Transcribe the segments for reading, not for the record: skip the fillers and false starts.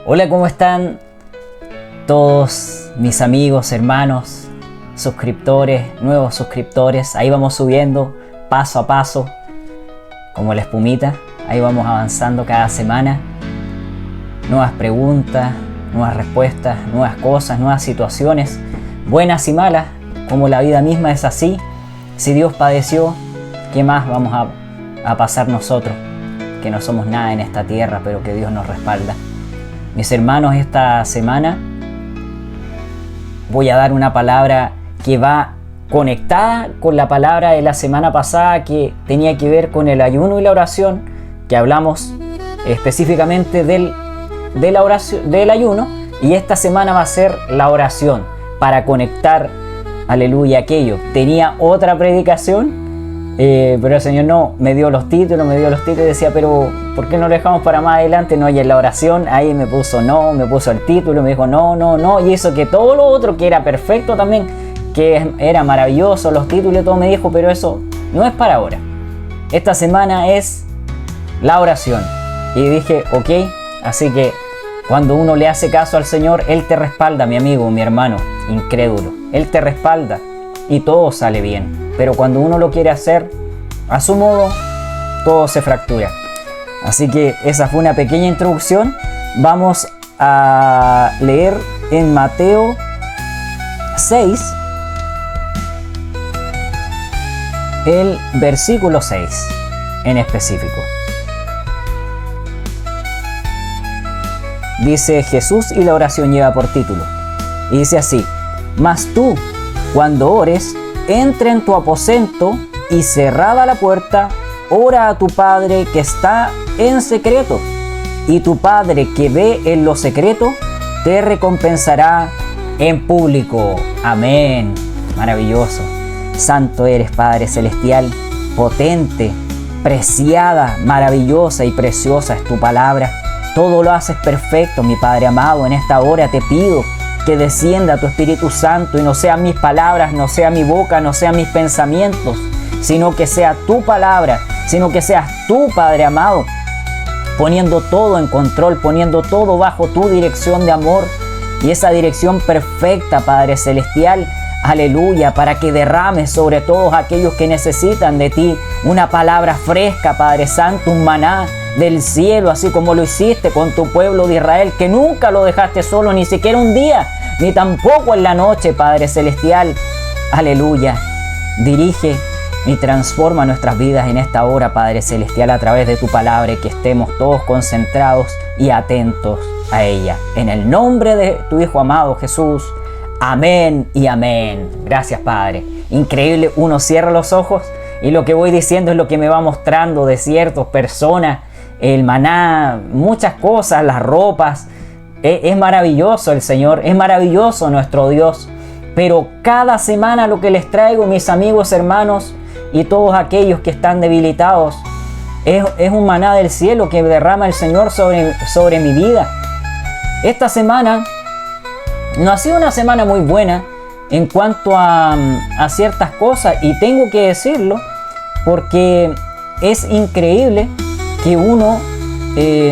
Hola, ¿cómo están todos mis amigos, hermanos, suscriptores, nuevos suscriptores? Ahí vamos subiendo paso a paso, como la espumita. Ahí vamos avanzando cada semana. Nuevas preguntas, nuevas respuestas, nuevas cosas, nuevas situaciones, buenas y malas, como la vida misma es así. Si Dios padeció, ¿qué más vamos a pasar nosotros? Que no somos nada en esta tierra, pero que Dios nos respalda. Mis hermanos, esta semana voy a dar una palabra que va conectada con la palabra de la semana pasada, que tenía que ver con el ayuno y la oración, que hablamos específicamente del ayuno, y esta semana va a ser la oración para conectar, aleluya, aquello. Tenía otra predicación, pero el Señor no me dio los títulos y decía, pero ¿por qué no lo dejamos para más adelante? No, y en la oración ahí me puso el título, me dijo no, y eso que todo lo otro que era perfecto también, que era maravilloso, los títulos y todo, me dijo, pero eso no es para ahora. Esta semana es la oración. Y dije, ok, así que cuando uno le hace caso al Señor, Él te respalda, mi amigo, mi hermano incrédulo. Él te respalda y todo sale bien. Pero cuando uno lo quiere hacer a su modo, todo se fractura. Así que esa fue una pequeña introducción. Vamos a leer en Mateo 6, el versículo 6 en específico. Dice: Jesús y la oración lleva por título. Y dice así: mas tú, cuando ores, entra en tu aposento y cerrada la puerta, ora a tu Padre que está en secreto, y tu Padre que ve en lo secreto te recompensará en público. Amén. Maravilloso. Santo eres, Padre celestial, potente, preciada, maravillosa y preciosa es tu palabra. Todo lo haces perfecto, mi Padre amado. En esta hora te pido que descienda tu Espíritu Santo y no sean mis palabras, no sea mi boca, no sean mis pensamientos, sino que sea tu palabra, sino que seas tú, Padre amado, poniendo todo en control, poniendo todo bajo tu dirección de amor y esa dirección perfecta, Padre celestial. Aleluya, para que derrames sobre todos aquellos que necesitan de ti una palabra fresca, Padre Santo, un maná del cielo, así como lo hiciste con tu pueblo de Israel, que nunca lo dejaste solo, ni siquiera un día, ni tampoco en la noche, Padre celestial. Aleluya. Dirige y transforma nuestras vidas en esta hora, Padre celestial, a través de tu palabra, y que estemos todos concentrados y atentos a ella. En el nombre de tu Hijo amado Jesús. Amén y amén. Gracias, Padre. Increíble, uno cierra los ojos y lo que voy diciendo es lo que me va mostrando desiertos, personas, el maná, muchas cosas, las ropas. Es maravilloso el Señor, es maravilloso nuestro Dios. Pero cada semana lo que les traigo, mis amigos, hermanos y todos aquellos que están debilitados, es un maná del cielo que derrama el Señor sobre mi vida. Esta semana no ha sido una semana muy buena en cuanto a ciertas cosas, y tengo que decirlo porque es increíble que uno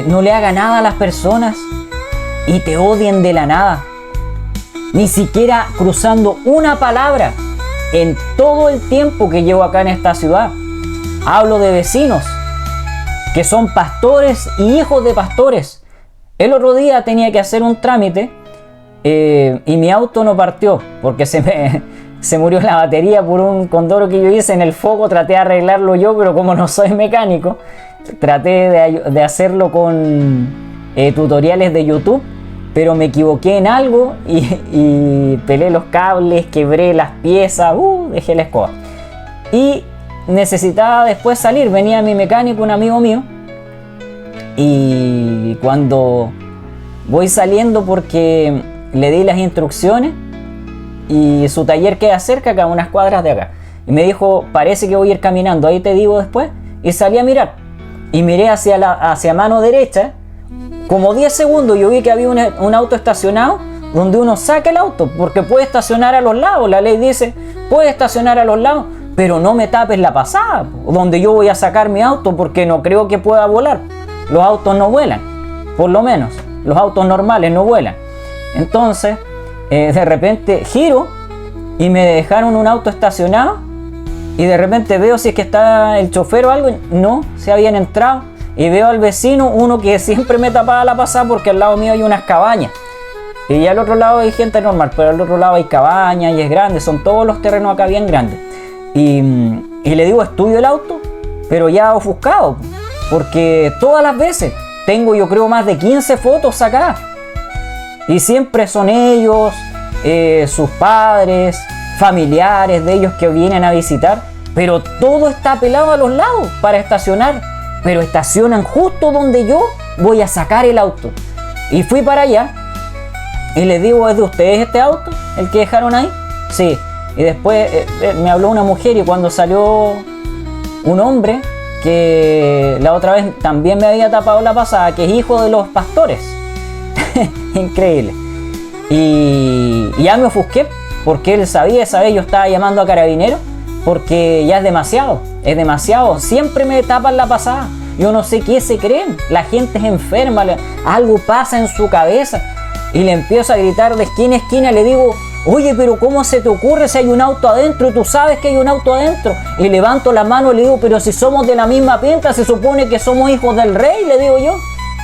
no le haga nada a las personas y te odien de la nada, ni siquiera cruzando una palabra en todo el tiempo que llevo acá en esta ciudad. Hablo de vecinos que son pastores y hijos de pastores. El otro día tenía que hacer un trámite y mi auto no partió porque se murió la batería por un condoro que yo hice en el foco. Traté de arreglarlo yo, pero como no soy mecánico, traté de hacerlo con tutoriales de YouTube, pero me equivoqué en algo y pelé los cables, quebré las piezas, dejé la escoba. Y necesitaba después salir. Venía mi mecánico, un amigo mío, y cuando voy saliendo, porque le di las instrucciones y su taller queda cerca, acá, unas cuadras de acá, y me dijo, parece que voy a ir caminando, ahí te digo después. Y salí a mirar y miré hacia mano derecha como 10 segundos. Yo vi que había un auto estacionado donde uno saca el auto, porque puede estacionar a los lados. La ley dice, puede estacionar a los lados, pero no me tapes la pasada donde yo voy a sacar mi auto, porque no creo que pueda volar. Los autos no vuelan, por lo menos. los autos normales no vuelan. Entonces, de repente giro y me dejaron un auto estacionado y de repente veo si es que está el chofer o algo. No, se habían entrado. Y veo al vecino, uno que siempre me tapaba la pasada porque al lado mío hay unas cabañas. Y al otro lado hay gente normal, pero al otro lado hay cabañas y es grande, son todos los terrenos acá bien grandes. Y le digo, ¿es tuyo el auto? Pero ya ofuscado, porque todas las veces tengo, yo creo, más de 15 fotos sacadas. Y siempre son ellos, sus padres, familiares de ellos que vienen a visitar, pero todo está pelado a los lados para estacionar, pero estacionan justo donde yo voy a sacar el auto. Y fui para allá y les digo, ¿es de ustedes este auto, el que dejaron ahí? Sí. Y después me habló una mujer y cuando salió un hombre que la otra vez también me había tapado la pasada, que es hijo de los pastores. Increíble. Y ya me ofusqué porque él sabía, esa vez yo estaba llamando a carabineros porque ya es demasiado. Siempre me tapan la pasada. Yo no sé qué se creen. La gente es enferma, algo pasa en su cabeza. Y le empiezo a gritar de esquina a esquina, le digo, oye, pero ¿cómo se te ocurre si hay un auto adentro? Y tú sabes que hay un auto adentro. Y levanto la mano y le digo, pero si somos de la misma pinta, se supone que somos hijos del rey, le digo yo.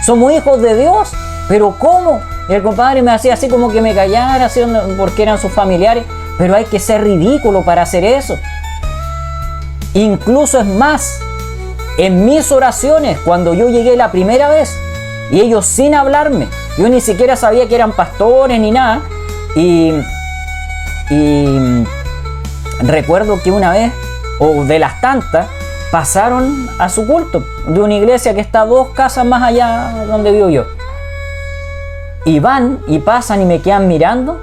Somos hijos de Dios. ¿Pero cómo? Y el compadre me hacía así como que me callara, así, porque eran sus familiares. Pero hay que ser ridículo para hacer eso. Incluso es más, en mis oraciones, cuando yo llegué la primera vez, y ellos sin hablarme, yo ni siquiera sabía que eran pastores ni nada, y recuerdo que una vez, o de las tantas, pasaron a su culto, de una iglesia que está 2 casas más allá donde vivo yo. Y van y pasan y me quedan mirando,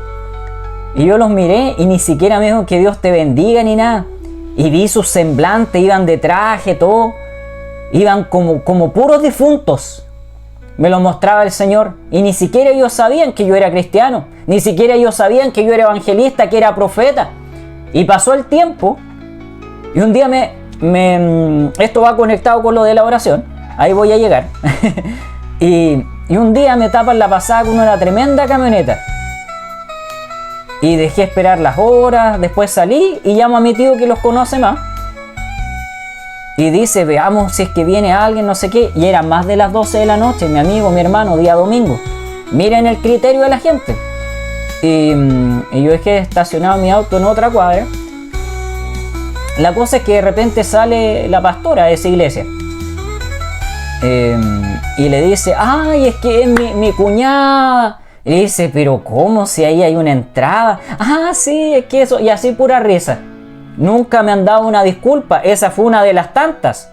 y yo los miré y ni siquiera me dijo que Dios te bendiga ni nada. Y vi sus semblantes, iban de traje, todo, iban como puros difuntos. Me lo mostraba el Señor y ni siquiera ellos sabían que yo era cristiano, ni siquiera ellos sabían que yo era evangelista, que era profeta. Y pasó el tiempo y un día esto va conectado con lo de la oración, ahí voy a llegar. y un día me tapan la pasada con una tremenda camioneta. Y dejé esperar las horas, después salí y llamo a mi tío que los conoce más. Y dice, veamos si es que viene alguien, no sé qué. Y eran más de las 12 de la noche, mi amigo, mi hermano, día domingo. Miren el criterio de la gente. Y yo dejé estacionado mi auto en otra cuadra. La cosa es que de repente sale la pastora de esa iglesia. Y le dice, ay, es que es mi cuñada. Y le dice, pero ¿cómo? Si ahí hay una entrada. Ah, sí, es que eso. Y así pura risa. Nunca me han dado una disculpa. Esa fue una de las tantas.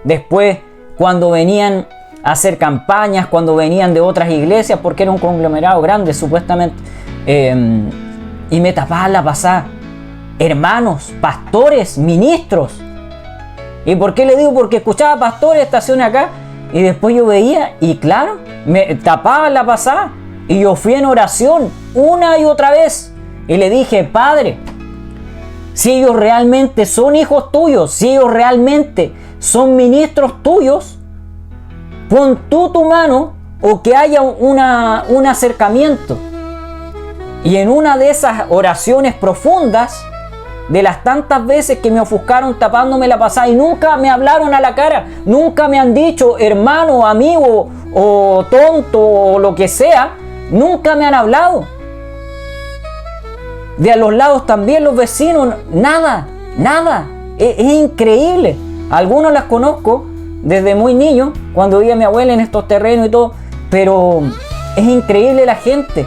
Después, cuando venían a hacer campañas, cuando venían de otras iglesias, porque era un conglomerado grande, supuestamente, y me tapaban la pasada. Hermanos, pastores, ministros. ¿Y por qué le digo? Porque escuchaba pastores, estación acá, y después yo veía, y claro, me tapaban la pasada. Y yo fui en oración una y otra vez. Y le dije, Padre, si ellos realmente son hijos tuyos, si ellos realmente son ministros tuyos, pon tú tu mano o que haya un acercamiento. Y en una de esas oraciones profundas, de las tantas veces que me ofuscaron tapándome la pasada y nunca me hablaron a la cara, nunca me han dicho hermano, amigo o tonto o lo que sea, nunca me han hablado. De a los lados también los vecinos, nada. Es increíble. Algunos las conozco desde muy niño, cuando vivía mi abuela en estos terrenos y todo, pero es increíble la gente.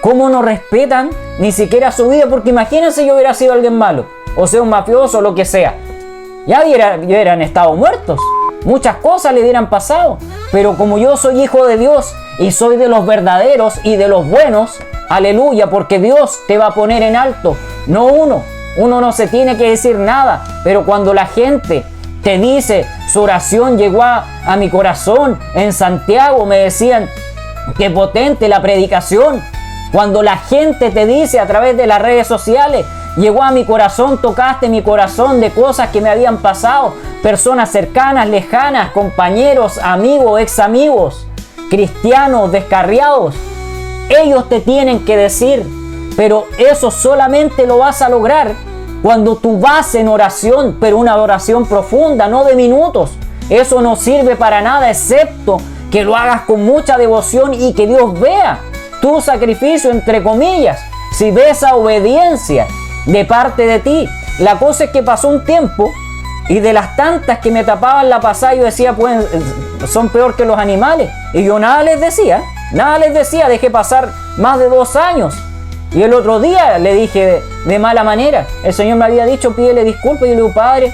Cómo no respetan ni siquiera su vida, porque imagínense yo hubiera sido alguien malo, o sea un mafioso o lo que sea. Ya hubieran estado muertos. Muchas cosas le hubieran pasado. Pero como yo soy hijo de Dios y soy de los verdaderos y de los buenos, aleluya, porque Dios te va a poner en alto, no uno. Uno no se tiene que decir nada, pero cuando la gente te dice, su oración llegó a mi corazón. En Santiago me decían, qué potente la predicación. Cuando la gente te dice a través de las redes sociales, llegó a mi corazón, tocaste mi corazón de cosas que me habían pasado, personas cercanas, lejanas, compañeros, amigos, ex amigos, cristianos descarriados. Ellos te tienen que decir, pero eso solamente lo vas a lograr cuando tú vas en oración, pero una oración profunda, no de minutos. Eso no sirve para nada, excepto que lo hagas con mucha devoción y que Dios vea tu sacrificio, entre comillas, si ve esa obediencia de parte de ti. La cosa es que pasó un tiempo y de las tantas que me tapaban la pasada, yo decía, pues son peor que los animales. Y yo nada les decía, dejé pasar más de 2 años. Y el otro día le dije de mala manera, el Señor me había dicho, pídele disculpas. Y yo le digo, Padre,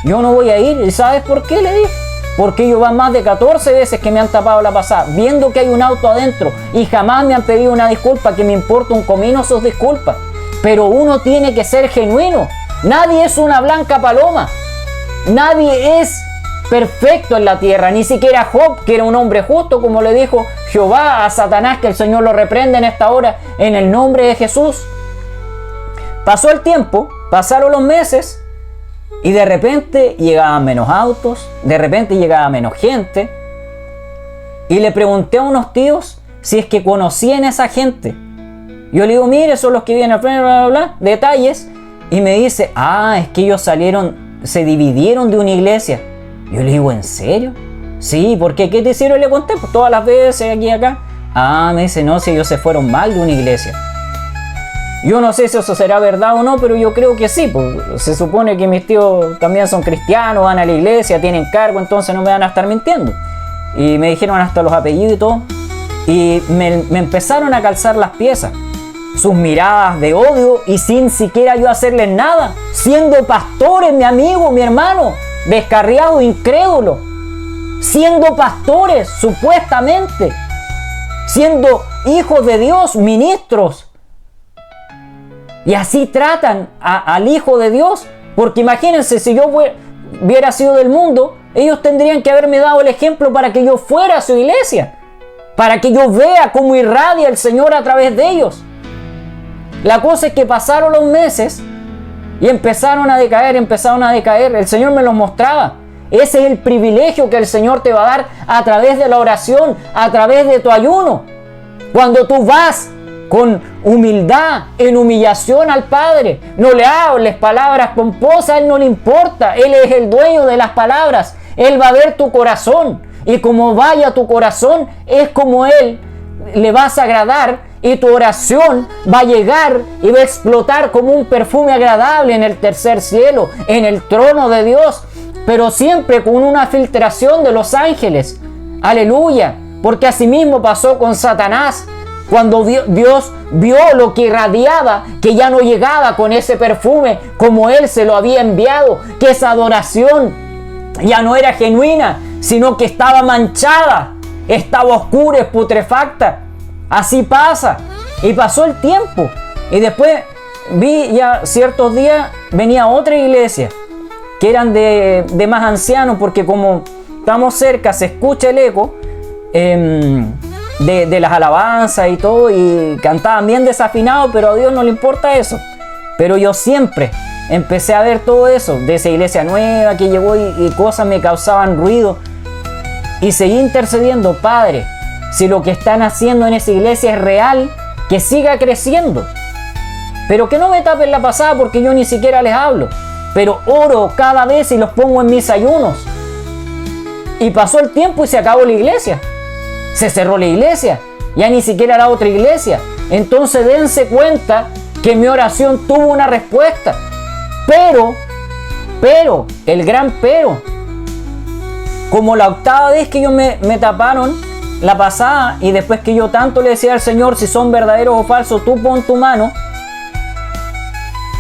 yo no voy a ir. ¿Y sabes por qué? Le dije, porque ellos van más de 14 veces que me han tapado la pasada, viendo que hay un auto adentro, y jamás me han pedido una disculpa, que me importa un comino sus disculpas. Pero uno tiene que ser genuino. Nadie es una blanca paloma. Nadie es perfecto en la tierra, ni siquiera Job, que era un hombre justo, como le dijo Jehová a Satanás, que el Señor lo reprende en esta hora en el nombre de Jesús. Pasó el tiempo, pasaron los meses, y de repente llegaban menos autos, de repente llegaba menos gente, y le pregunté a unos tíos si es que conocían a esa gente. Yo le digo, mire, son los que vienen al frente, bla, bla, bla, detalles, y me dice, es que ellos se dividieron de una iglesia. Yo le digo, ¿en serio? Sí, ¿por qué? ¿Qué te hicieron? Le conté, pues todas las veces aquí y acá. Me dice, no, si ellos se fueron mal de una iglesia. Yo no sé si eso será verdad o no, pero yo creo que sí, pues se supone que mis tíos también son cristianos, van a la iglesia, tienen cargo, entonces no me van a estar mintiendo. Y me dijeron hasta los apellidos y todo, y me empezaron a calzar las piezas. Sus miradas de odio, y sin siquiera yo hacerles nada, siendo pastores, mi amigo, mi hermano, descarriado, incrédulo, siendo pastores supuestamente, siendo hijos de Dios, ministros, y así tratan al Hijo de Dios. Porque imagínense, si yo hubiera sido del mundo, ellos tendrían que haberme dado el ejemplo para que yo fuera a su iglesia, para que yo vea cómo irradia el Señor a través de ellos. La cosa es que pasaron los meses y empezaron a decaer. El Señor me los mostraba. Ese es el privilegio que el Señor te va a dar a través de la oración, a través de tu ayuno. Cuando tú vas con humildad, en humillación al Padre, no le hables palabras pomposas, a Él no le importa. Él es el dueño de las palabras. Él va a ver tu corazón, y como vaya tu corazón, es como Él le vas a agradar, y tu oración va a llegar y va a explotar como un perfume agradable en el tercer cielo, en el trono de Dios, pero siempre con una filtración de los ángeles. Aleluya, porque así mismo pasó con Satanás. Cuando Dios vio lo que irradiaba, que ya no llegaba con ese perfume como Él se lo había enviado, que esa adoración ya no era genuina, sino que estaba manchada, estaba oscura, putrefacta. Así pasa. Y pasó el tiempo, y después vi ya ciertos días, venía otra iglesia que eran de más ancianos, porque como estamos cerca se escucha el eco de las alabanzas y todo, y cantaban bien desafinados, pero a Dios no le importa eso. Pero yo siempre empecé a ver todo eso de esa iglesia nueva que llegó, y cosas me causaban ruido, y seguí intercediendo. Padre, si lo que están haciendo en esa iglesia es real, que siga creciendo, pero que no me tapen la pasada, porque yo ni siquiera les hablo, pero oro cada vez y los pongo en mis ayunos. Y pasó el tiempo y se acabó la iglesia, se cerró la iglesia, ya ni siquiera la otra iglesia. Entonces dense cuenta que mi oración tuvo una respuesta, pero, el gran pero, como la octava vez que ellos me taparon la pasada, y después que yo tanto le decía al Señor, si son verdaderos o falsos, tú pon tu mano,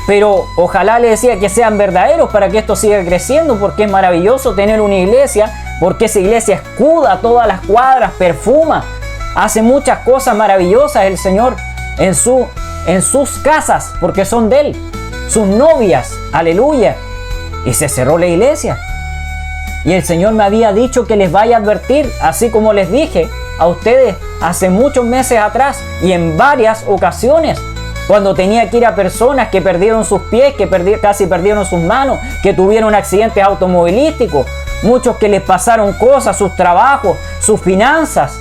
pero ojalá le decía que sean verdaderos para que esto siga creciendo, porque es maravilloso tener una iglesia, porque esa iglesia escuda todas las cuadras, perfuma, hace muchas cosas maravillosas el Señor en sus casas, porque son de Él, sus novias, aleluya. Y se cerró la iglesia. Y el Señor me había dicho que les vaya a advertir, así como les dije a ustedes hace muchos meses atrás y en varias ocasiones, cuando tenía que ir a personas que perdieron sus pies, que casi perdieron sus manos, que tuvieron accidentes automovilísticos, muchos que les pasaron cosas, sus trabajos, sus finanzas.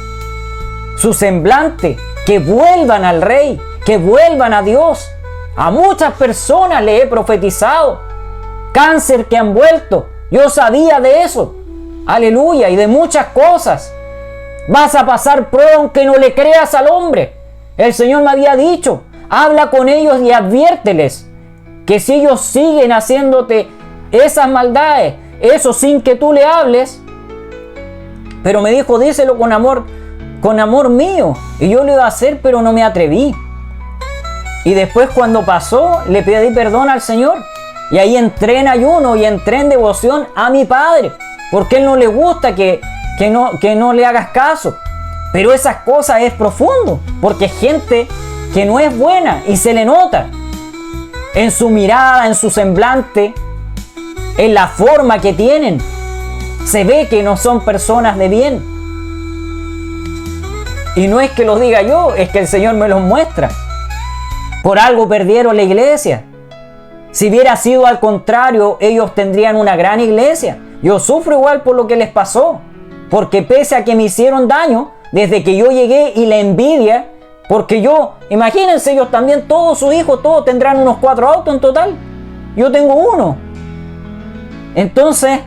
su semblante, que vuelvan al Rey, que vuelvan a Dios. A muchas personas le he profetizado cáncer que han vuelto. Yo sabía de eso. Aleluya, y de muchas cosas. Vas a pasar prueba aunque no le creas al hombre. El Señor me había dicho, habla con ellos y adviérteles que si ellos siguen haciéndote esas maldades, eso sin que tú le hables. Pero me dijo, díselo con amor mío. Y yo lo iba a hacer, pero no me atreví. Y después cuando pasó, le pedí perdón al Señor. Y ahí entré en ayuno y entré en devoción a mi Padre. Porque a Él no le gusta que no le hagas caso. Pero esas cosas es profundo. Porque gente que no es buena y se le nota. En su mirada, en su semblante, en la forma que tienen. Se ve que no son personas de bien. Y no es que lo diga yo, es que el Señor me los muestra. Por algo perdieron la iglesia. Si hubiera sido al contrario, ellos tendrían una gran iglesia. Yo sufro igual por lo que les pasó. Porque pese a que me hicieron daño, desde que yo llegué y la envidia, porque imagínense, ellos también, todos sus hijos, todos tendrán unos 4 autos en total. Yo tengo 1. Entonces,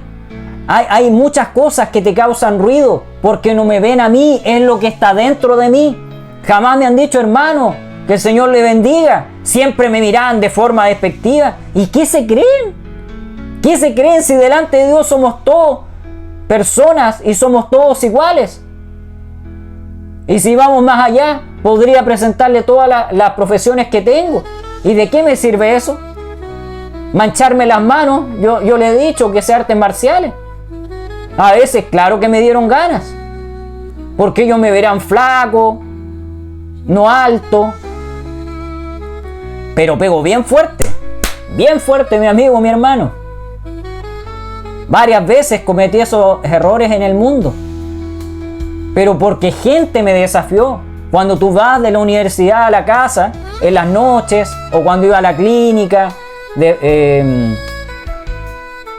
hay muchas cosas que te causan ruido, porque no me ven a mí, es lo que está dentro de mí. Jamás me han dicho, hermano, que el Señor le bendiga. Siempre me miran de forma despectiva. ¿Y qué se creen? ¿Qué se creen si delante de Dios somos todos personas y somos todos iguales? Y si vamos más allá, podría presentarle todas las profesiones que tengo. ¿Y de qué me sirve eso? Mancharme las manos. Yo le he dicho que sé artes marciales. A veces, claro que me dieron ganas. Porque ellos me verán flaco, no alto. Pero pego bien fuerte, mi amigo, mi hermano. Varias veces cometí esos errores en el mundo. Pero porque gente me desafió. Cuando tú vas de la universidad a la casa, en las noches, o cuando iba a la clínica,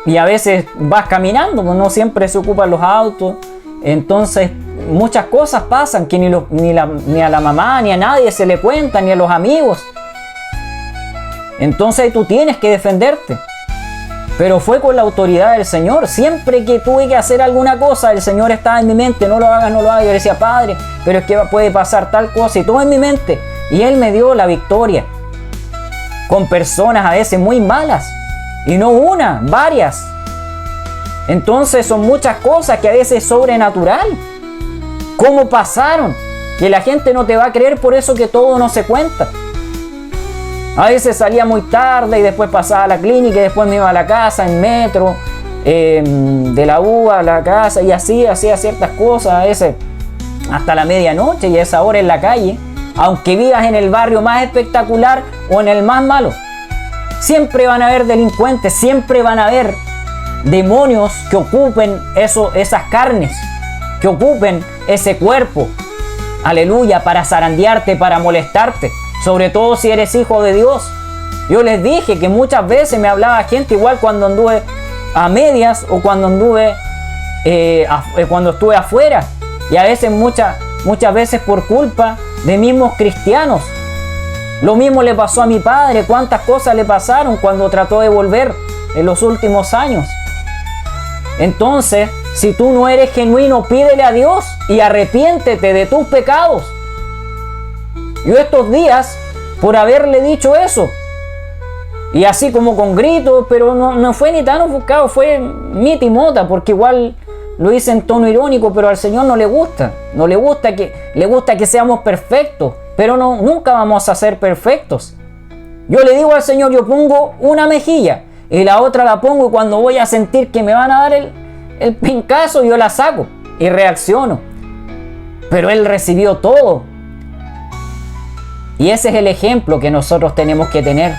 y a veces vas caminando, pues no siempre se ocupan los autos. Entonces, muchas cosas pasan que ni a la mamá, ni a nadie se le cuenta, ni a los amigos. Entonces tú tienes que defenderte. Pero fue con la autoridad del Señor. Siempre que tuve que hacer alguna cosa, el Señor estaba en mi mente. No lo hagas, no lo hagas. Yo decía, Padre, pero es que puede pasar tal cosa. Y todo en mi mente. Y Él me dio la victoria. Con personas a veces muy malas. Y no una, varias. Entonces son muchas cosas que a veces es sobrenatural. ¿Cómo pasaron? Que la gente no te va a creer, por eso que todo no se cuenta. A veces salía muy tarde y después pasaba a la clínica y después me iba a la casa en metro, de la U a la casa, y así hacía ciertas cosas, a veces hasta la medianoche, y a esa hora en la calle, aunque vivas en el barrio más espectacular o en el más malo. Siempre van a haber delincuentes, siempre van a haber demonios que ocupen esas carnes, que ocupen ese cuerpo, aleluya, para zarandearte, para molestarte. Sobre todo si eres hijo de Dios. Yo les dije que muchas veces me hablaba gente, igual cuando anduve a medias o cuando cuando estuve afuera. Y a veces, muchas veces por culpa de mismos cristianos. Lo mismo le pasó a mi padre. Cuántas cosas le pasaron cuando trató de volver en los últimos años. Entonces, si tú no eres genuino, pídele a Dios y arrepiéntete de tus pecados. Yo estos días, por haberle dicho eso, y así como con gritos, pero no fue ni tan ofuscado, fue mita y mota, porque igual lo hice en tono irónico, pero al Señor no le gusta. Le gusta que seamos perfectos, pero nunca vamos a ser perfectos. Yo le digo al Señor, yo pongo una mejilla y la otra la pongo, y cuando voy a sentir que me van a dar el pincazo, yo la saco y reacciono. Pero Él recibió todo. Y ese es el ejemplo que nosotros tenemos que tener.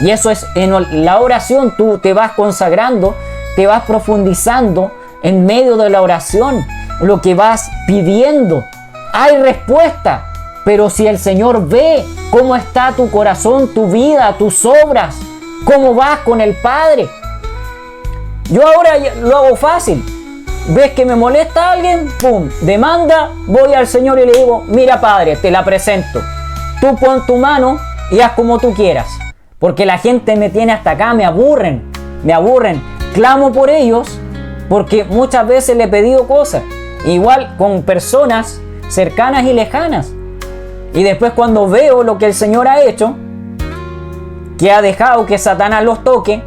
Y eso es en la oración. Tú te vas consagrando, te vas profundizando en medio de la oración. Lo que vas pidiendo. Hay respuesta. Pero si el Señor ve cómo está tu corazón, tu vida, tus obras, cómo vas con el Padre. Yo ahora lo hago fácil. ves que me molesta a alguien, pum, demanda, voy al Señor y le digo, mira Padre, te la presento. Tú pon tu mano y haz como tú quieras. Porque la gente me tiene hasta acá, me aburren. Clamo por ellos porque muchas veces le he pedido cosas. Igual con personas cercanas y lejanas. Y después cuando veo lo que el Señor ha hecho, que ha dejado que Satanás los toque,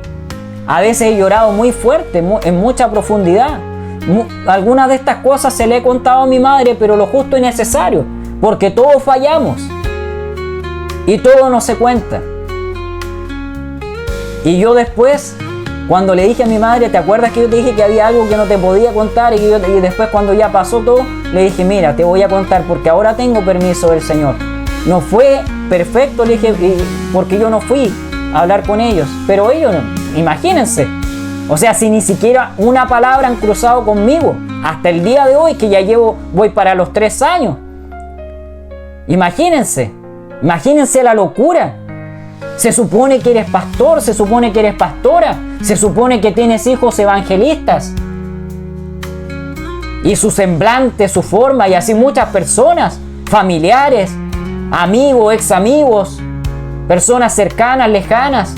a veces he llorado muy fuerte, en mucha profundidad. Algunas de estas cosas se le he contado a mi madre, pero lo justo y necesario, porque todos fallamos y todo no se cuenta. Y yo después, cuando le dije a mi madre, ¿te acuerdas que yo te dije que había algo que no te podía contar? Y después cuando ya pasó todo, le dije, mira, te voy a contar porque ahora tengo permiso del Señor. No fue perfecto, le dije, porque yo no fui a hablar con ellos, pero ellos, imagínense. O sea, si ni siquiera una palabra han cruzado conmigo hasta el día de hoy, que ya voy para los 3 años. Imagínense la locura. Se supone que eres pastor, se supone que eres pastora, se supone que tienes hijos evangelistas. Y su semblante, su forma, y así muchas personas, familiares, amigos, ex amigos, personas cercanas, lejanas,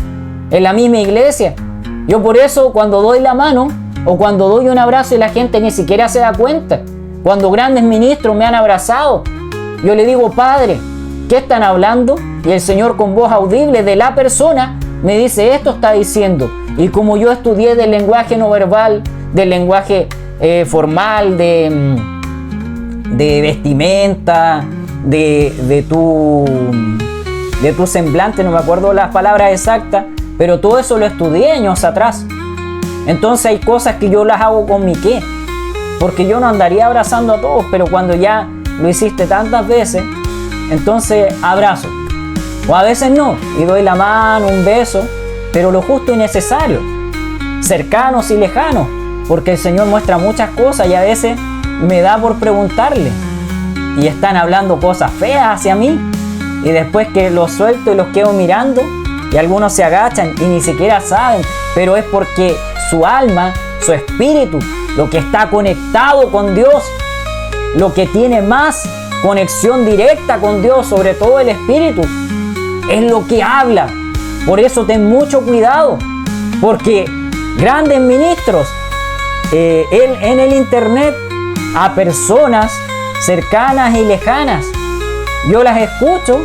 en la misma iglesia. Yo por eso cuando doy la mano o cuando doy un abrazo y la gente ni siquiera se da cuenta, cuando grandes ministros me han abrazado, yo le digo, Padre, ¿qué están hablando? Y el Señor con voz audible de la persona me dice, esto está diciendo. Y como yo estudié del lenguaje no verbal, del lenguaje formal, de vestimenta, de tu semblante, no me acuerdo las palabras exactas, pero todo eso lo estudié años atrás. Entonces hay cosas que yo las hago con mi qué, porque yo no andaría abrazando a todos, pero cuando ya lo hiciste tantas veces, entonces abrazo. O a veces no, y doy la mano, un beso, pero lo justo y necesario, cercanos y lejanos, porque el Señor muestra muchas cosas y a veces me da por preguntarle, y están hablando cosas feas hacia mí, y después que los suelto y los quedo mirando, y algunos se agachan y ni siquiera saben, pero es porque su alma, su espíritu, lo que está conectado con Dios, lo que tiene más conexión directa con Dios, sobre todo el espíritu, es lo que habla. Por eso ten mucho cuidado, porque grandes ministros en el internet, a personas cercanas y lejanas, yo las escucho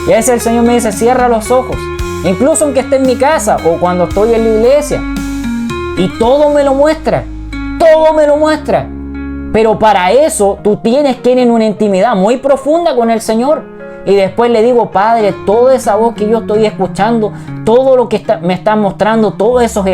y a veces el Señor me dice, cierra los ojos, incluso aunque esté en mi casa o cuando estoy en la iglesia, y todo me lo muestra, pero para eso tú tienes que ir en una intimidad muy profunda con el Señor. Y después le digo, Padre, toda esa voz que yo estoy escuchando, todo lo que me están mostrando, todos esos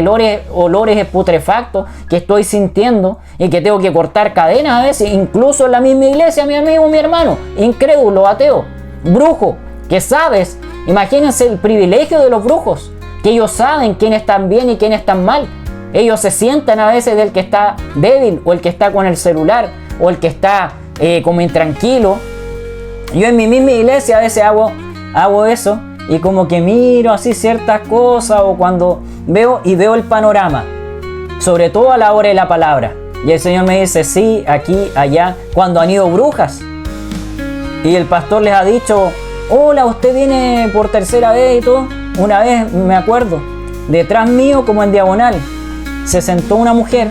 olores putrefactos que estoy sintiendo y que tengo que cortar cadenas a veces, incluso en la misma iglesia, mi amigo, mi hermano, incrédulo, ateo, brujo, que sabes, imagínense el privilegio de los brujos, que ellos saben quién están bien y quién están mal. Ellos se sientan a veces del que está débil o el que está con el celular o el que está como intranquilo. Yo en mi misma iglesia a veces hago eso y como que miro así ciertas cosas o cuando veo el panorama, sobre todo a la hora de la palabra. Y el Señor me dice, sí, aquí, allá, cuando han ido brujas. Y el pastor les ha dicho, hola, usted viene por tercera vez y todo. Una vez me acuerdo, detrás mío como en diagonal, se sentó una mujer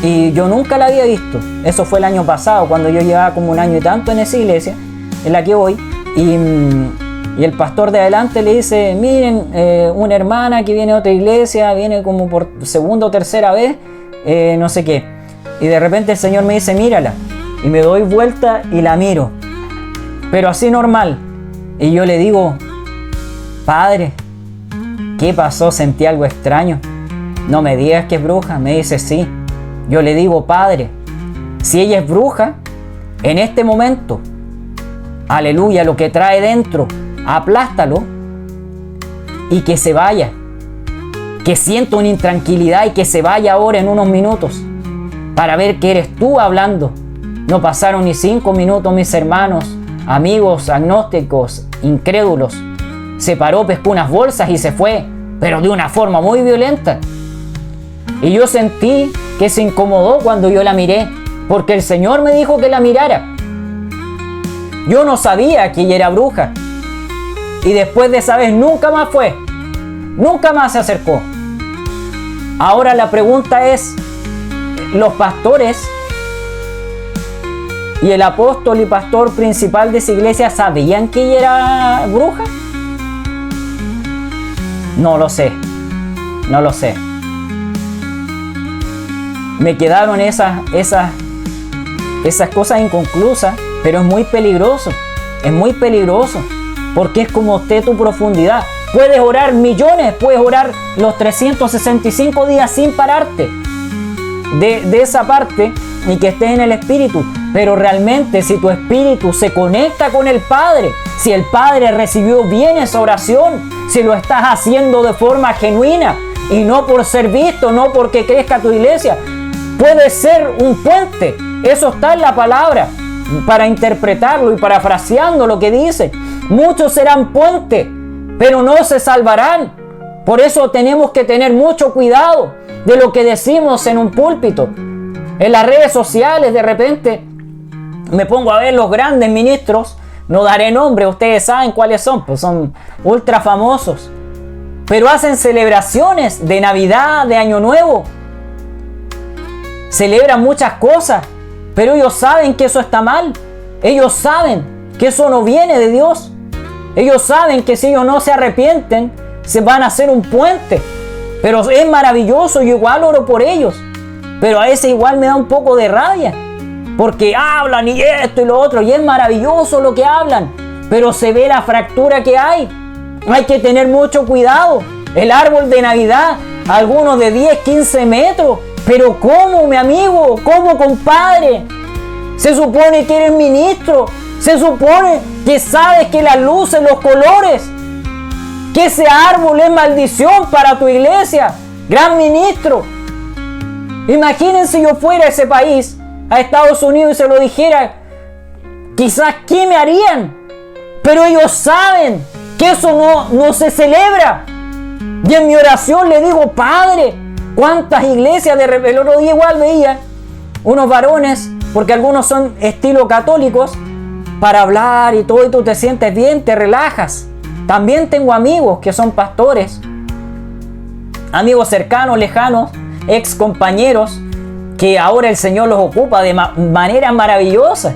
y yo nunca la había visto. Eso fue el año pasado, cuando yo llevaba como 1 año y tanto en esa iglesia en la que voy, y el pastor de adelante le dice, miren, una hermana que viene de otra iglesia, viene como por segunda o tercera vez, no sé qué, y de repente el Señor me dice, mírala, y me doy vuelta y la miro, pero así normal, y yo le digo, Padre, ¿qué pasó? Sentí algo extraño. No me digas que es bruja. Me dice, sí. Yo le digo, Padre, si ella es bruja, en este momento, aleluya, lo que trae dentro, aplástalo y que se vaya. Que sienta una intranquilidad y que se vaya ahora en unos minutos para ver que eres tú hablando. No pasaron ni 5 minutos, mis hermanos, amigos, agnósticos, incrédulos. Se paró, pescó unas bolsas y se fue, pero de una forma muy violenta. Y yo sentí que se incomodó cuando yo la miré, porque el Señor me dijo que la mirara. Yo no sabía que ella era bruja. Y después de esa vez nunca más fue. Nunca más se acercó. Ahora la pregunta es, ¿los pastores y el apóstol y pastor principal de esa iglesia sabían que ella era bruja? No lo sé. No lo sé. Me quedaron esas cosas inconclusas, pero es muy peligroso. Es muy peligroso. Porque es como esté tu profundidad. Puedes orar millones, puedes orar los 365 días sin pararte de esa parte y que estés en el Espíritu. Pero realmente si tu espíritu se conecta con el Padre, si el Padre recibió bien esa oración, si lo estás haciendo de forma genuina y no por ser visto, no porque crezca tu iglesia, puede ser un puente. Eso está en la palabra para interpretarlo y parafraseando lo que dice. Muchos serán puentes, pero no se salvarán. Por eso tenemos que tener mucho cuidado de lo que decimos en un púlpito. En las redes sociales de repente me pongo a ver los grandes ministros, no daré nombre, ustedes saben cuáles son, pues son ultra famosos, pero hacen celebraciones de Navidad, de Año Nuevo, celebran muchas cosas, pero ellos saben que eso está mal, ellos saben que eso no viene de Dios, ellos saben que si ellos no se arrepienten, se van a hacer un puente, pero es maravilloso, yo igual oro por ellos, pero a veces igual me da un poco de rabia, porque hablan y esto y lo otro, y es maravilloso lo que hablan, pero se ve la fractura que hay. Hay que tener mucho cuidado. El árbol de Navidad, algunos de 10, 15 metros, pero ¿cómo, mi amigo? ¿Cómo, compadre? Se supone que eres ministro, se supone que sabes que las luces, los colores, que ese árbol es maldición para tu iglesia, gran ministro. Imagínense yo fuera a ese país, a Estados Unidos, y se lo dijera, quizás ¿qué me harían? Pero ellos saben que eso no se celebra. Y en mi oración le digo, Padre, ¿cuántas iglesias el otro día igual veía unos varones, porque algunos son estilo católicos, para hablar y todo, y tú te sientes bien, te relajas. También tengo amigos que son pastores, amigos cercanos, lejanos, ex compañeros, que ahora el Señor los ocupa de manera maravillosa.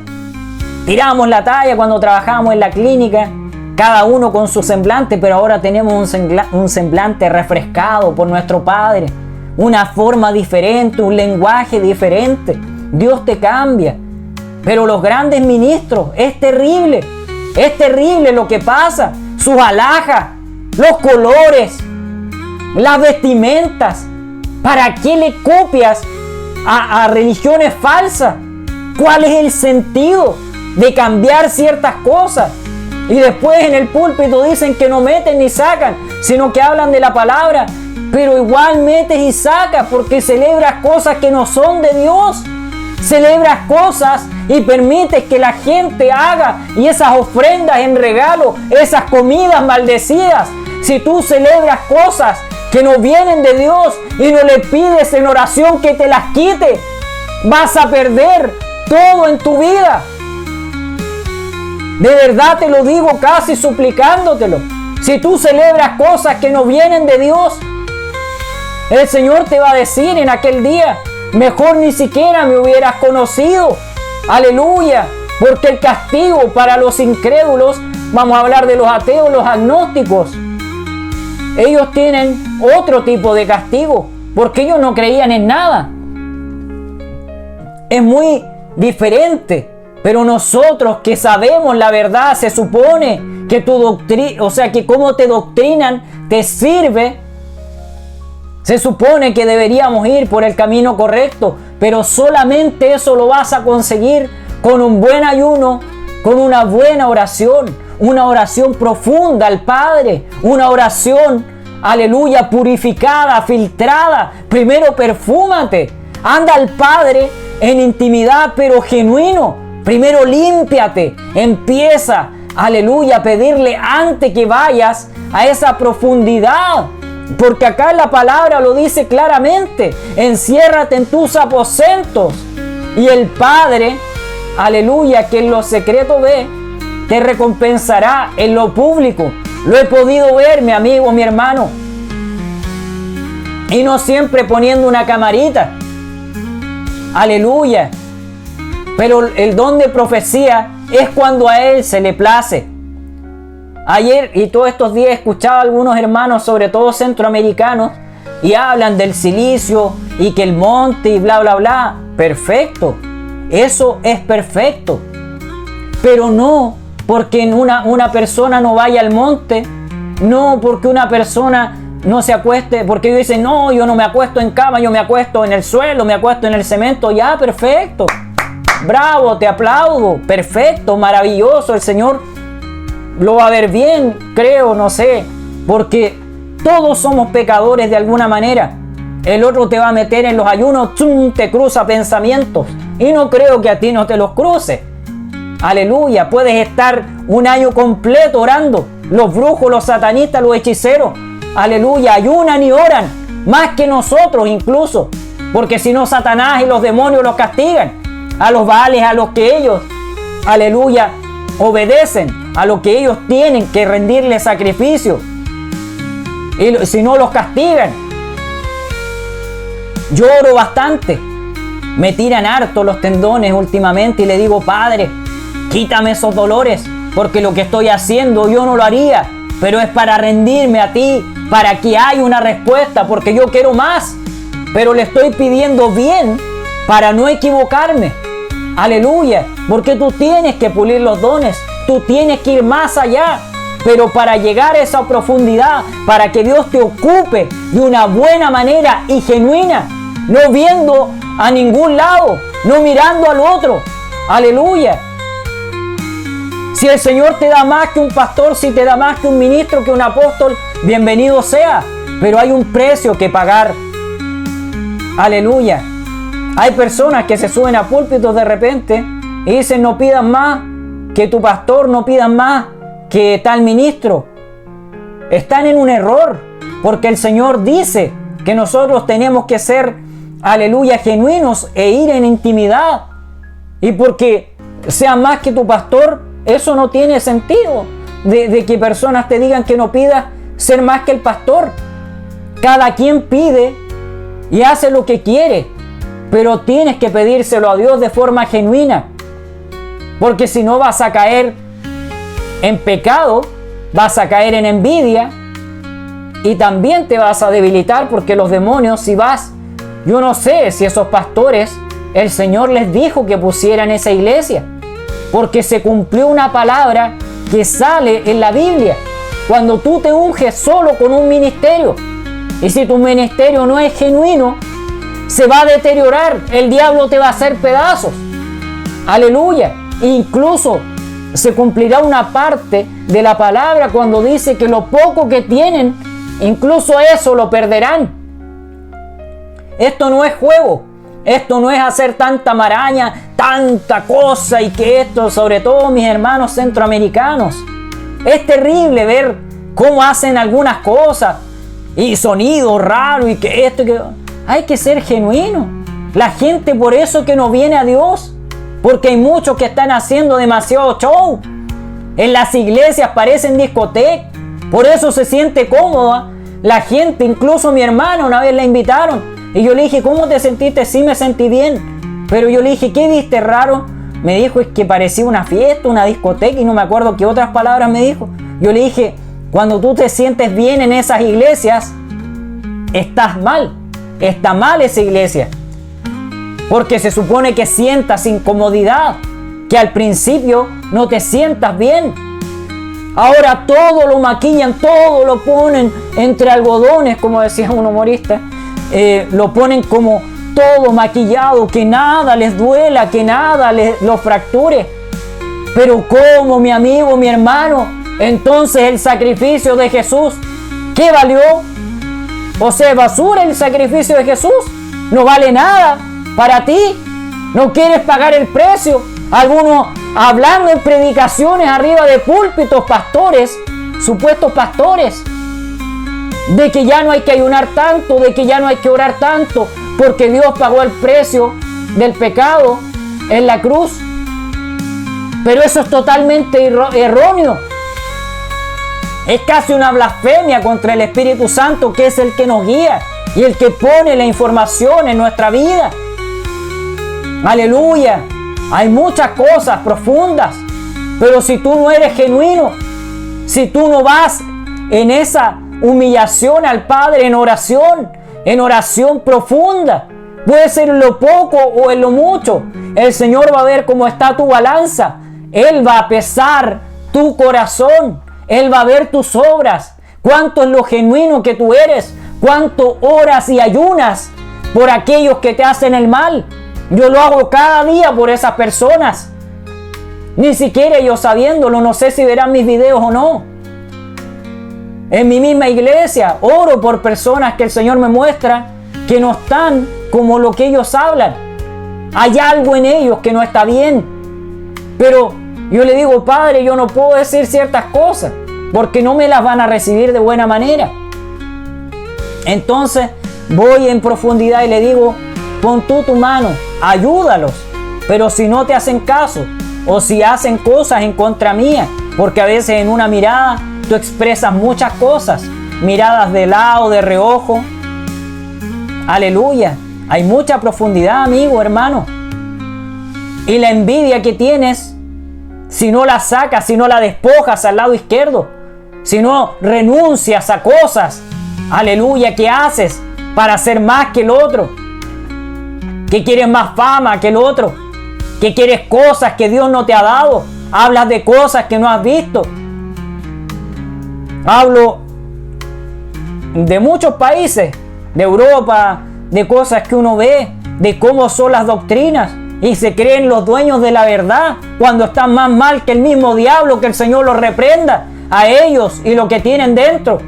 Tirábamos la talla cuando trabajábamos en la clínica, cada uno con su semblante, pero ahora tenemos un semblante refrescado por nuestro Padre, una forma diferente, un lenguaje diferente. Dios te cambia. Pero los grandes ministros, es terrible lo que pasa, sus alhajas, los colores, las vestimentas. ¿Para qué le copias a religiones falsas? ¿Cuál es el sentido de cambiar ciertas cosas? Y después en el púlpito dicen que no meten ni sacan, sino que hablan de la palabra, pero igual metes y sacas porque celebras cosas que no son de Dios. Celebras cosas y permites que la gente haga y esas ofrendas en regalo, esas comidas maldecidas. Si tú celebras cosas que no vienen de Dios y no le pides en oración que te las quite, vas a perder todo en tu vida. De verdad te lo digo, casi suplicándotelo. Si tú celebras cosas que no vienen de Dios, el Señor te va a decir en aquel día, mejor ni siquiera me hubieras conocido. Aleluya. Porque el castigo para los incrédulos, vamos a hablar de los ateos, los agnósticos, ellos tienen otro tipo de castigo, porque ellos no creían en nada. Es muy diferente. Pero nosotros que sabemos la verdad, se supone que tu doctrina, o sea, que cómo te doctrinan te sirve. Se supone que deberíamos ir por el camino correcto, pero solamente eso lo vas a conseguir con un buen ayuno, con una buena oración, una oración profunda al Padre, una oración, aleluya, purificada, filtrada. Primero perfúmate, anda al Padre en intimidad, pero genuino. Primero límpiate, empieza, aleluya, a pedirle antes que vayas a esa profundidad Porque acá la palabra lo dice claramente. Enciérrate en tus aposentos. Y el Padre, aleluya, que en lo secreto ve, te recompensará en lo público. Lo he podido ver, mi amigo, mi hermano. Y no siempre poniendo una camarita. Aleluya. Pero el don de profecía es cuando a Él se le place. Ayer y todos estos días he escuchado a algunos hermanos, sobre todo centroamericanos, y hablan del silicio y que el monte y bla, bla, bla. Perfecto. Eso es perfecto. Pero no porque una persona no vaya al monte, no porque una persona no se acueste, porque ellos dicen, no, yo no me acuesto en cama, yo me acuesto en el suelo, me acuesto en el cemento. Ya, perfecto. Bravo, te aplaudo. Perfecto, maravilloso. El Señor lo va a ver bien, creo, no sé. Porque todos somos pecadores de alguna manera. El otro te va a meter en los ayunos, ¡tum!, te cruza pensamientos. Y no creo que a ti no te los cruce. Aleluya, puedes estar un año completo orando. Los brujos, los satanistas, los hechiceros, aleluya, ayunan y oran. Más que nosotros incluso. Porque si no, Satanás y los demonios los castigan. A los Baales, a los que ellos, aleluya, obedecen, a lo que ellos tienen que rendirle sacrificio. Y si no, los castigan. Yo oro bastante. Me tiran harto los tendones últimamente y le digo, Padre, quítame esos dolores, porque lo que estoy haciendo yo no lo haría, pero es para rendirme a ti, para que haya una respuesta, porque yo quiero más, pero le estoy pidiendo bien para no equivocarme. Aleluya, porque tú tienes que pulir los dones, tú tienes que ir más allá, pero para llegar a esa profundidad, para que Dios te ocupe de una buena manera y genuina, no viendo a ningún lado, no mirando al otro. Aleluya. Si el Señor te da más que un pastor, si te da más que un ministro, que un apóstol, bienvenido sea, pero hay un precio que pagar. Aleluya. Hay personas que se suben a púlpitos de repente y dicen, no pidan más que tu pastor, no pidan más que tal ministro. Están en un error, porque el Señor dice que nosotros tenemos que ser, aleluya, genuinos e ir en intimidad. Y porque sea más que tu pastor, eso no tiene sentido de que personas te digan que no pidas ser más que el pastor. Cada quien pide y hace lo que quiere, pero tienes que pedírselo a Dios de forma genuina, porque si no vas a caer en pecado, vas a caer en envidia y también te vas a debilitar, porque los demonios, si vas, yo no sé si esos pastores, el Señor les dijo que pusieran esa iglesia, porque se cumplió una palabra que sale en la Biblia. Cuando tú te unges solo con un ministerio, y si tu ministerio no es genuino, se va a deteriorar, el diablo te va a hacer pedazos. Aleluya. Incluso se cumplirá una parte de la palabra cuando dice que lo poco que tienen, incluso eso lo perderán. Esto no es juego, esto no es hacer tanta maraña, tanta cosa, y que esto, sobre todo mis hermanos centroamericanos, es terrible ver cómo hacen algunas cosas y sonidos raros y que esto y que... Hay que ser genuino. La gente por eso que no viene a Dios, porque hay muchos que están haciendo demasiado show. En las iglesias parecen discotecas, por eso se siente cómoda la gente. Incluso mi hermana una vez la invitaron y yo le dije, ¿cómo te sentiste? Sí, me sentí bien, pero yo le dije, ¿qué viste raro? Me dijo, es que parecía una fiesta, una discoteca, y no me acuerdo qué otras palabras me dijo. Yo le dije, cuando tú te sientes bien en esas iglesias, estás mal. Está mal esa iglesia, porque se supone que sientas incomodidad, que al principio no te sientas bien. Ahora todo lo maquillan, todo lo ponen entre algodones, como decía un humorista, lo ponen como todo maquillado, que nada les duela, que nada los fracture. Pero ¿cómo, mi amigo, mi hermano? Entonces el sacrificio de Jesús, ¿qué valió? O sea, basura el sacrificio de Jesús. No vale nada para ti. No quieres pagar el precio. Algunos hablando en predicaciones arriba de púlpitos, pastores, supuestos pastores. de que ya no hay que ayunar tanto, de que ya no hay que orar tanto, porque Dios pagó el precio del pecado en la cruz. Pero eso es totalmente erróneo. Es casi una blasfemia contra el Espíritu Santo, que es el que nos guía y el que pone la información en nuestra vida. Aleluya. Hay muchas cosas profundas, pero si tú no eres genuino, si tú no vas en esa humillación al Padre en oración profunda, puede ser en lo poco o en lo mucho, el Señor va a ver cómo está tu balanza. Él va a pesar tu corazón, Él va a ver tus obras, cuánto es lo genuino que tú eres, cuánto oras y ayunas por aquellos que te hacen el mal. Yo lo hago cada día por esas personas, ni siquiera yo sabiéndolo. No sé si verán mis videos o no. En mi misma iglesia oro por personas que el Señor me muestra que no están como lo que ellos hablan. Hay algo en ellos que no está bien, pero yo le digo: Padre, yo no puedo decir ciertas cosas porque no me las van a recibir de buena manera. Entonces voy en profundidad y le digo: pon tú tu mano, ayúdalos. Pero si no te hacen caso, o si hacen cosas en contra mía, porque a veces en una mirada tú expresas muchas cosas, miradas de lado, de reojo. Aleluya. Hay mucha profundidad, amigo, hermano. Y la envidia que tienes, si no la sacas, si no la despojas al lado izquierdo, si no renuncias a cosas, aleluya, que haces para ser más que el otro, que quieres más fama que el otro, que quieres cosas que Dios no te ha dado, hablas de cosas que no has visto. Hablo de muchos países, de Europa, de cosas que uno ve, de cómo son las doctrinas, y se creen los dueños de la verdad cuando están más mal que el mismo diablo. Que el Señor los reprenda a ellos y lo que tienen dentro.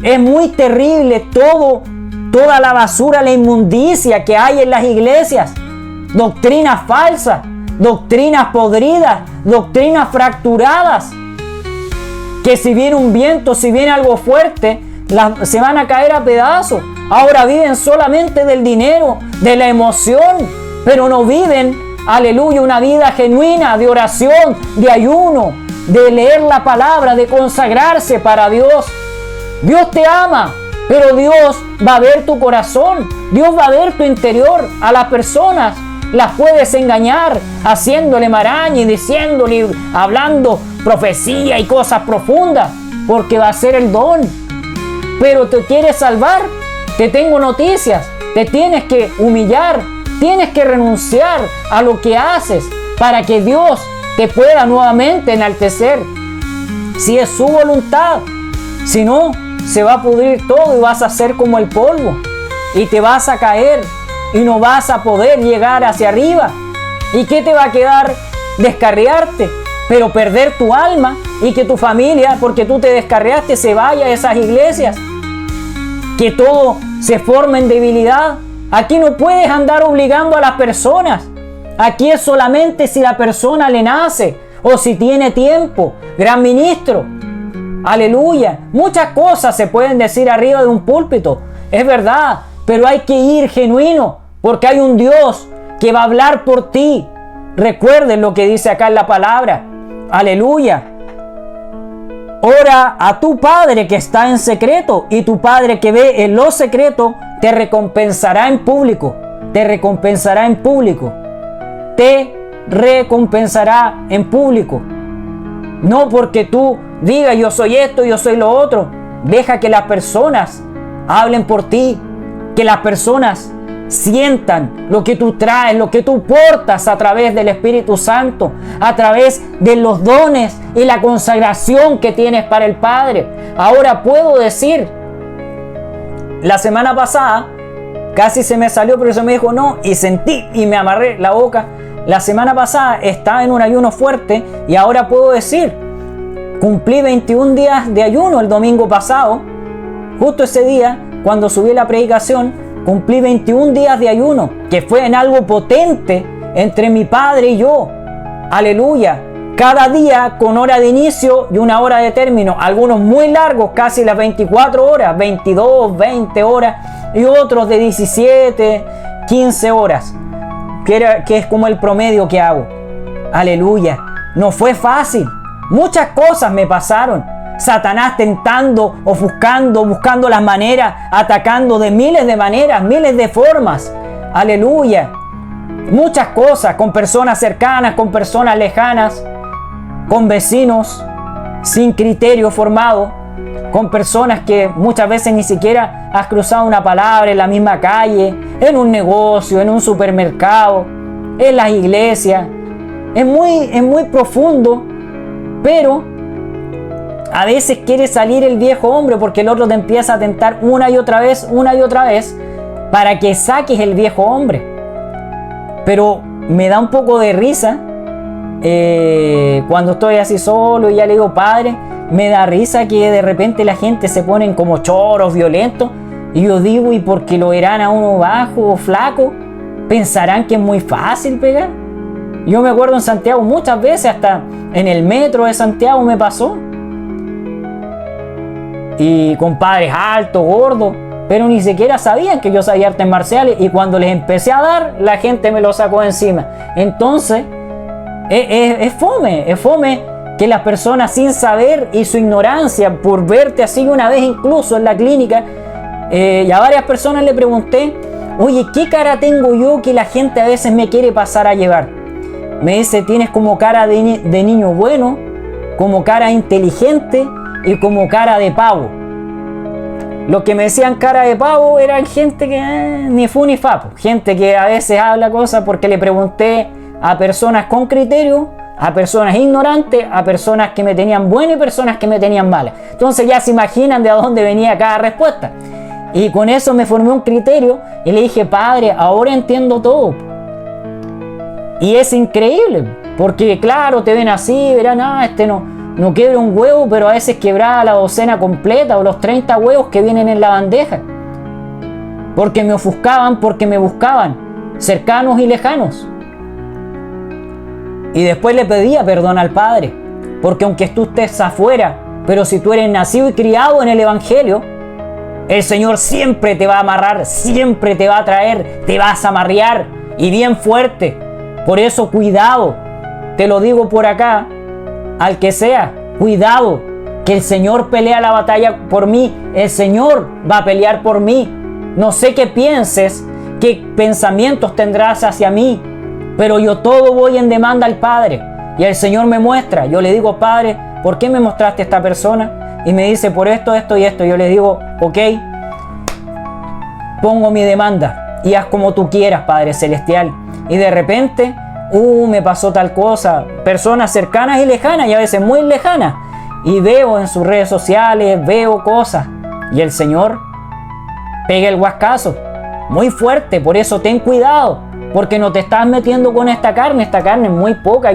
Es muy terrible toda la basura, la inmundicia que hay en las iglesias. Doctrinas falsas, doctrinas podridas, doctrinas fracturadas, que si viene un viento, si viene algo fuerte, se van a caer a pedazos. Ahora viven solamente del dinero, de la emoción, pero no viven, aleluya, una vida genuina de oración, de ayuno, de leer la palabra, de consagrarse para Dios. Dios te ama, pero Dios va a ver tu corazón, Dios va a ver tu interior. A las personas las puedes engañar haciéndole maraña y diciéndole, hablando profecía y cosas profundas, porque va a ser el don. Pero te quieres salvar, te tengo noticias: te tienes que humillar, tienes que renunciar a lo que haces para que Dios te pueda nuevamente enaltecer, si es su voluntad. Si no, se va a pudrir todo y vas a ser como el polvo y te vas a caer y no vas a poder llegar hacia arriba. ¿Y qué te va a quedar? Descarriarte, pero perder tu alma, y que tu familia, porque tú te descarriaste, se vaya a esas iglesias, que todo se forme en debilidad. Aquí no puedes andar obligando a las personas. Aquí es solamente si la persona le nace o si tiene tiempo. Gran ministro, aleluya. Muchas cosas se pueden decir arriba de un púlpito, es verdad, pero hay que ir genuino, porque hay un Dios que va a hablar por ti. Recuerden lo que dice acá en la palabra. Aleluya. Ora a tu Padre que está en secreto, y tu Padre que ve en lo secreto te recompensará en público. Te recompensará en público. Te recompensará en público. No porque tú digas yo soy esto, yo soy lo otro. Deja que las personas hablen por ti. Que las personas sientan lo que tú traes, lo que tú portas a través del Espíritu Santo, a través de los dones y la consagración que tienes para el Padre. Ahora puedo decir, la semana pasada casi se me salió, pero se me dijo no, y sentí y me amarré la boca. La semana pasada estaba en un ayuno fuerte y ahora puedo decir, cumplí 21 días de ayuno el domingo pasado. Justo ese día, cuando subí la predicación, cumplí 21 días de ayuno, que fue en algo potente entre mi padre y yo. Aleluya. cada día con hora de inicio y una hora de término. Algunos muy largos, casi las 24 horas, 22, 20 horas, y otros de 17, 15 horas, que es como el promedio que hago. Aleluya. No fue fácil. Muchas cosas me pasaron. Satanás tentando, ofuscando, buscando las maneras, atacando de miles de maneras, miles de formas. Aleluya. Muchas cosas, con personas cercanas, con personas lejanas, con vecinos sin criterio formado, con personas que muchas veces ni siquiera has cruzado una palabra en la misma calle, en un negocio, en un supermercado, en las iglesias. Es muy profundo, pero a veces quiere salir el viejo hombre porque el otro te empieza a tentar una y otra vez, para que saques el viejo hombre. Pero me da un poco de risa cuando estoy así solo y ya le digo, Padre, me da risa que de repente la gente se ponen como choros, violentos, y yo digo, ¿y por qué lo verán a uno bajo o flaco? ¿Pensarán que es muy fácil pegar? Yo me acuerdo en Santiago muchas veces, hasta en el metro de Santiago me pasó, y con padres altos, gordos, pero ni siquiera sabían que yo sabía artes marciales, y cuando les empecé a dar, la gente me lo sacó de encima. Entonces es fome que las personas, sin saber y su ignorancia por verte así, una vez incluso en la clínica, y a varias personas le pregunté, oye, ¿qué cara tengo yo que la gente a veces me quiere pasar a llevar? Me dice, tienes como cara de niño bueno, como cara inteligente y como cara de pavo. Los que me decían cara de pavo eran gente que ni fu ni fa, gente que a veces habla cosas porque le pregunté a personas con criterio, a personas ignorantes, a personas que me tenían buenas y personas que me tenían malas. Entonces ya se imaginan de dónde venía cada respuesta. Y con eso me formé un criterio y le dije, Padre, ahora entiendo todo. Y es increíble, porque claro, te ven así, verán, este no quiebra un huevo, pero a veces quebraba la docena completa o los 30 huevos que vienen en la bandeja. Porque me ofuscaban, porque me buscaban, cercanos y lejanos. Y después le pedía perdón al Padre, porque aunque tú estés afuera, pero si tú eres nacido y criado en el Evangelio, el Señor siempre te va a amarrar, siempre te va a traer, te vas a amarrear, y bien fuerte. Por eso cuidado, te lo digo por acá, al que sea, cuidado, que el Señor pelea la batalla por mí, el Señor va a pelear por mí. No sé qué pienses, qué pensamientos tendrás hacia mí, pero yo todo voy en demanda al Padre, y el Señor me muestra. Yo le digo, Padre, ¿por qué me mostraste esta persona? Y me dice, por esto, esto y esto. Yo le digo, ok, pongo mi demanda y haz como tú quieras, Padre Celestial. Y de repente, me pasó tal cosa, personas cercanas y lejanas, y a veces muy lejanas, y veo en sus redes sociales, veo cosas, y el Señor pega el guascazo muy fuerte. Por eso ten cuidado, porque no te estás metiendo con esta carne es muy poca,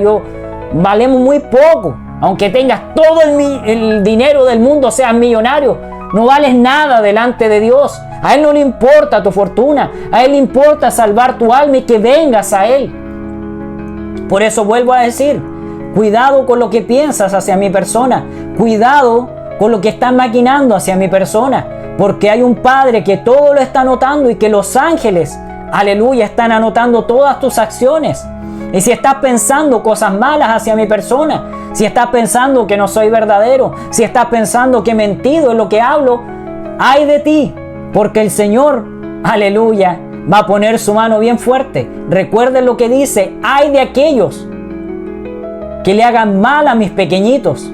valemos muy poco, aunque tengas todo el dinero del mundo, seas millonario, no vales nada delante de Dios. A Él no le importa tu fortuna, a Él le importa salvar tu alma y que vengas a Él. Por eso vuelvo a decir, cuidado con lo que piensas hacia mi persona, cuidado con lo que están maquinando hacia mi persona, porque hay un Padre que todo lo está anotando y que los ángeles, aleluya, están anotando todas tus acciones. Y si estás pensando cosas malas hacia mi persona, si estás pensando que no soy verdadero, si estás pensando que he mentido en lo que hablo, ay de ti, porque el Señor, aleluya, va a poner su mano bien fuerte. Recuerden lo que dice, ay de aquellos que le hagan mal a mis pequeñitos,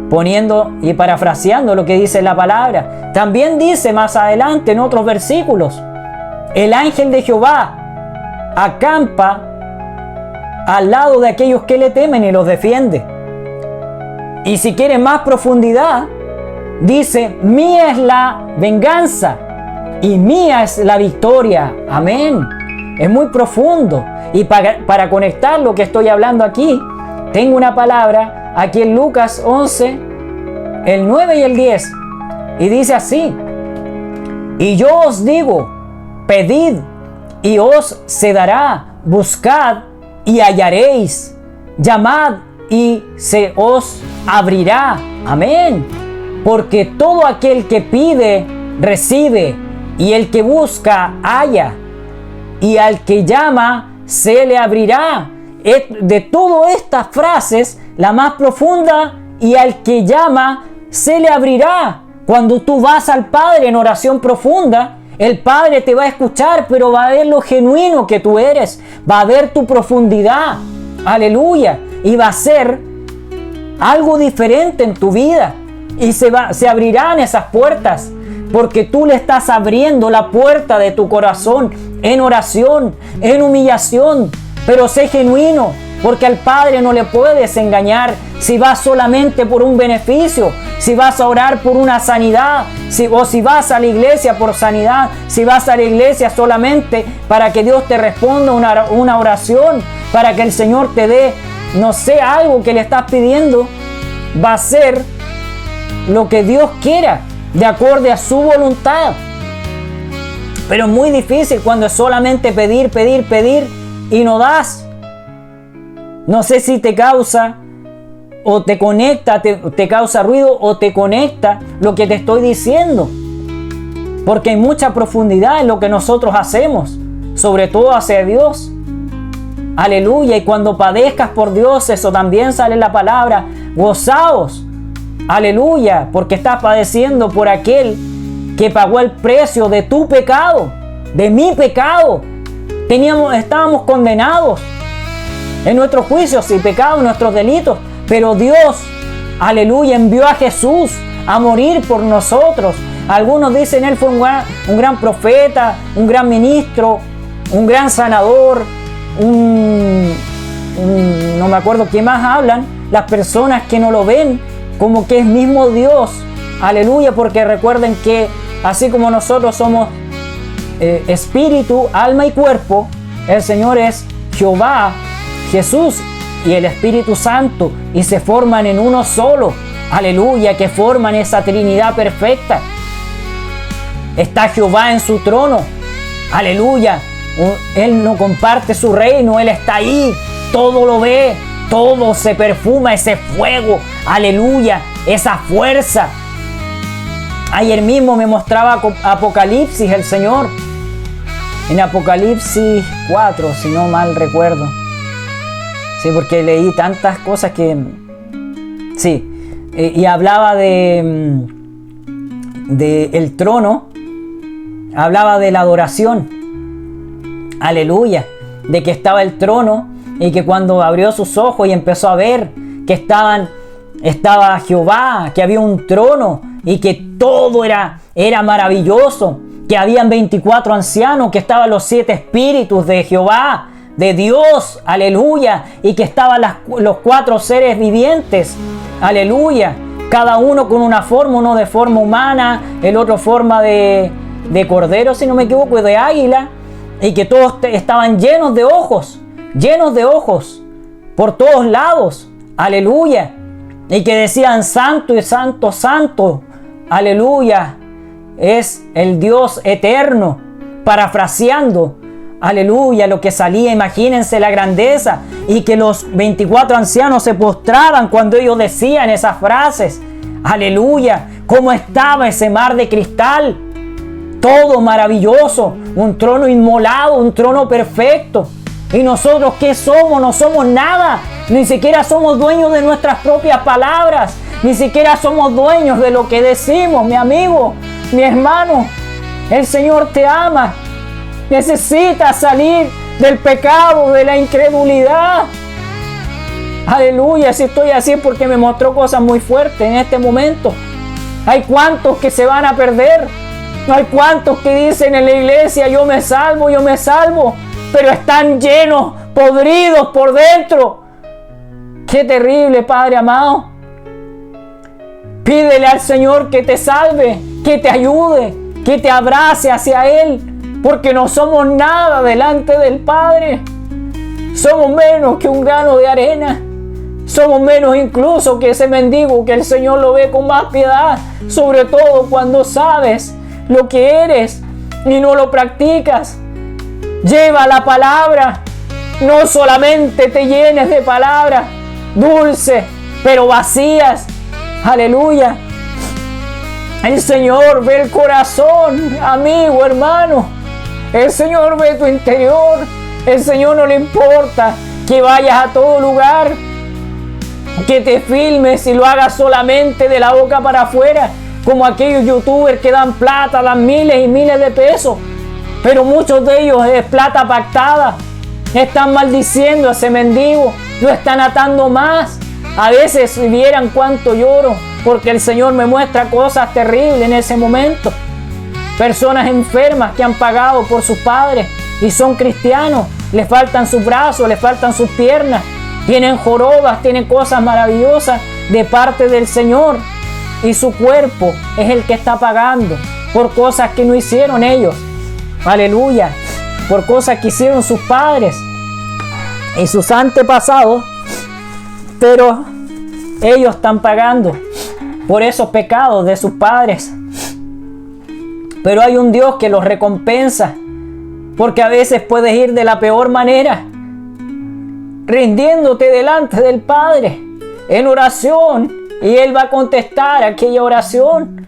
poniendo y parafraseando lo que dice la palabra. También dice más adelante en otros versículos, el ángel de Jehová acampa al lado de aquellos que le temen y los defiende. Y si quieren más profundidad, dice, mía es la venganza y mía es la victoria. Amén. Es muy profundo. Y para conectar lo que estoy hablando aquí, tengo una palabra aquí en Lucas 11, el 9 y el 10. Y dice así, y yo os digo, pedid y os se dará, buscad y hallaréis, llamad y se os abrirá. Amén. Porque todo aquel que pide, recibe, y el que busca, halla, y al que llama, se le abrirá. De todas estas frases, la más profunda, y al que llama, se le abrirá. Cuando tú vas al Padre en oración profunda, el Padre te va a escuchar, pero va a ver lo genuino que tú eres, va a ver tu profundidad, aleluya, y va a ser algo diferente en tu vida, y se abrirán esas puertas, porque tú le estás abriendo la puerta de tu corazón en oración, en humillación. Pero sé genuino, porque al Padre no le puedes engañar si vas solamente por un beneficio, si vas a orar por una sanidad, o si vas a la iglesia por sanidad, si vas a la iglesia solamente para que Dios te responda una oración, para que el Señor te dé, no sé, algo que le estás pidiendo, va a ser lo que Dios quiera, de acuerdo a su voluntad. Pero es muy difícil cuando es solamente pedir, pedir, pedir y no das. No sé si te causa o te conecta, te causa ruido o te conecta lo que te estoy diciendo. Porque hay mucha profundidad en lo que nosotros hacemos, sobre todo hacia Dios. Aleluya. Y cuando padezcas por Dios, eso también sale en la palabra, gozaos. Aleluya, porque estás padeciendo por aquel que pagó el precio de tu pecado, de mi pecado. Estábamos condenados en nuestros juicios y pecados, nuestros delitos, pero Dios, aleluya, envió a Jesús a morir por nosotros. Algunos dicen él fue un gran profeta, un gran ministro, un gran sanador, no me acuerdo qué más hablan, las personas que no lo ven como que es mismo Dios, aleluya, porque recuerden que así como nosotros somos espíritu, alma y cuerpo, el Señor es Jehová, Jesús y el Espíritu Santo, y se forman en uno solo, aleluya, que forman esa Trinidad perfecta. Está Jehová en su trono, aleluya, Él no comparte su reino, Él está ahí, todo lo ve, todo se perfuma, ese fuego, aleluya, esa fuerza. Ayer mismo me mostraba Apocalipsis el Señor, en Apocalipsis 4, si no mal recuerdo. Sí, porque leí tantas cosas que... Sí, y hablaba de el trono, hablaba de la adoración, aleluya, de que estaba el trono y que cuando abrió sus ojos y empezó a ver que estaba Jehová, que había un trono y que todo era maravilloso, que habían 24 ancianos, que estaban los 7 espíritus de Jehová, de Dios, aleluya, y que estaban los 4 seres vivientes, aleluya, cada uno con una forma, uno de forma humana, el otro forma de cordero, si no me equivoco, y de águila, y que todos estaban llenos de ojos por todos lados, aleluya, y que decían santo y santo, santo, aleluya, es el Dios eterno, parafraseando, aleluya, lo que salía, imagínense la grandeza, y que los 24 ancianos se postraban cuando ellos decían esas frases, aleluya, cómo estaba ese mar de cristal, todo maravilloso, un trono inmolado, un trono perfecto. ¿Y nosotros qué somos? No somos nada, ni siquiera somos dueños de nuestras propias palabras, ni siquiera somos dueños de lo que decimos, mi amigo, mi hermano. El Señor te ama, necesitas salir del pecado, de la incredulidad. Aleluya, si estoy así es porque me mostró cosas muy fuertes en este momento. Hay cuantos que se van a perder, hay cuantos que dicen en la iglesia yo me salvo, pero están llenos, podridos por dentro. Qué terrible, Padre amado. Pídele al Señor que te salve, que te ayude, que te abrace hacia Él, porque no somos nada delante del Padre. Somos menos que un grano de arena. Somos menos incluso que ese mendigo que el Señor lo ve con más piedad, sobre todo cuando sabes lo que eres y no lo practicas. Lleva la palabra, no solamente te llenes de palabra, dulces, pero vacías. Aleluya. El Señor ve el corazón, amigo, hermano. El Señor ve tu interior. El Señor no le importa que vayas a todo lugar, que te filmes y lo hagas solamente de la boca para afuera, como aquellos youtubers que dan plata, dan miles y miles de pesos, pero muchos de ellos es plata pactada. Están maldiciendo a ese mendigo, lo están atando más. A veces si vieran cuánto lloro, porque el Señor me muestra cosas terribles en ese momento. Personas enfermas que han pagado por sus padres y son cristianos, les faltan sus brazos, les faltan sus piernas, tienen jorobas, tienen cosas maravillosas de parte del Señor, y su cuerpo es el que está pagando por cosas que no hicieron ellos. Aleluya. Por cosas que hicieron sus padres y sus antepasados, pero ellos están pagando por esos pecados de sus padres. Pero hay un Dios que los recompensa, porque a veces puedes ir de la peor manera, rindiéndote delante del Padre en oración, y Él va a contestar aquella oración.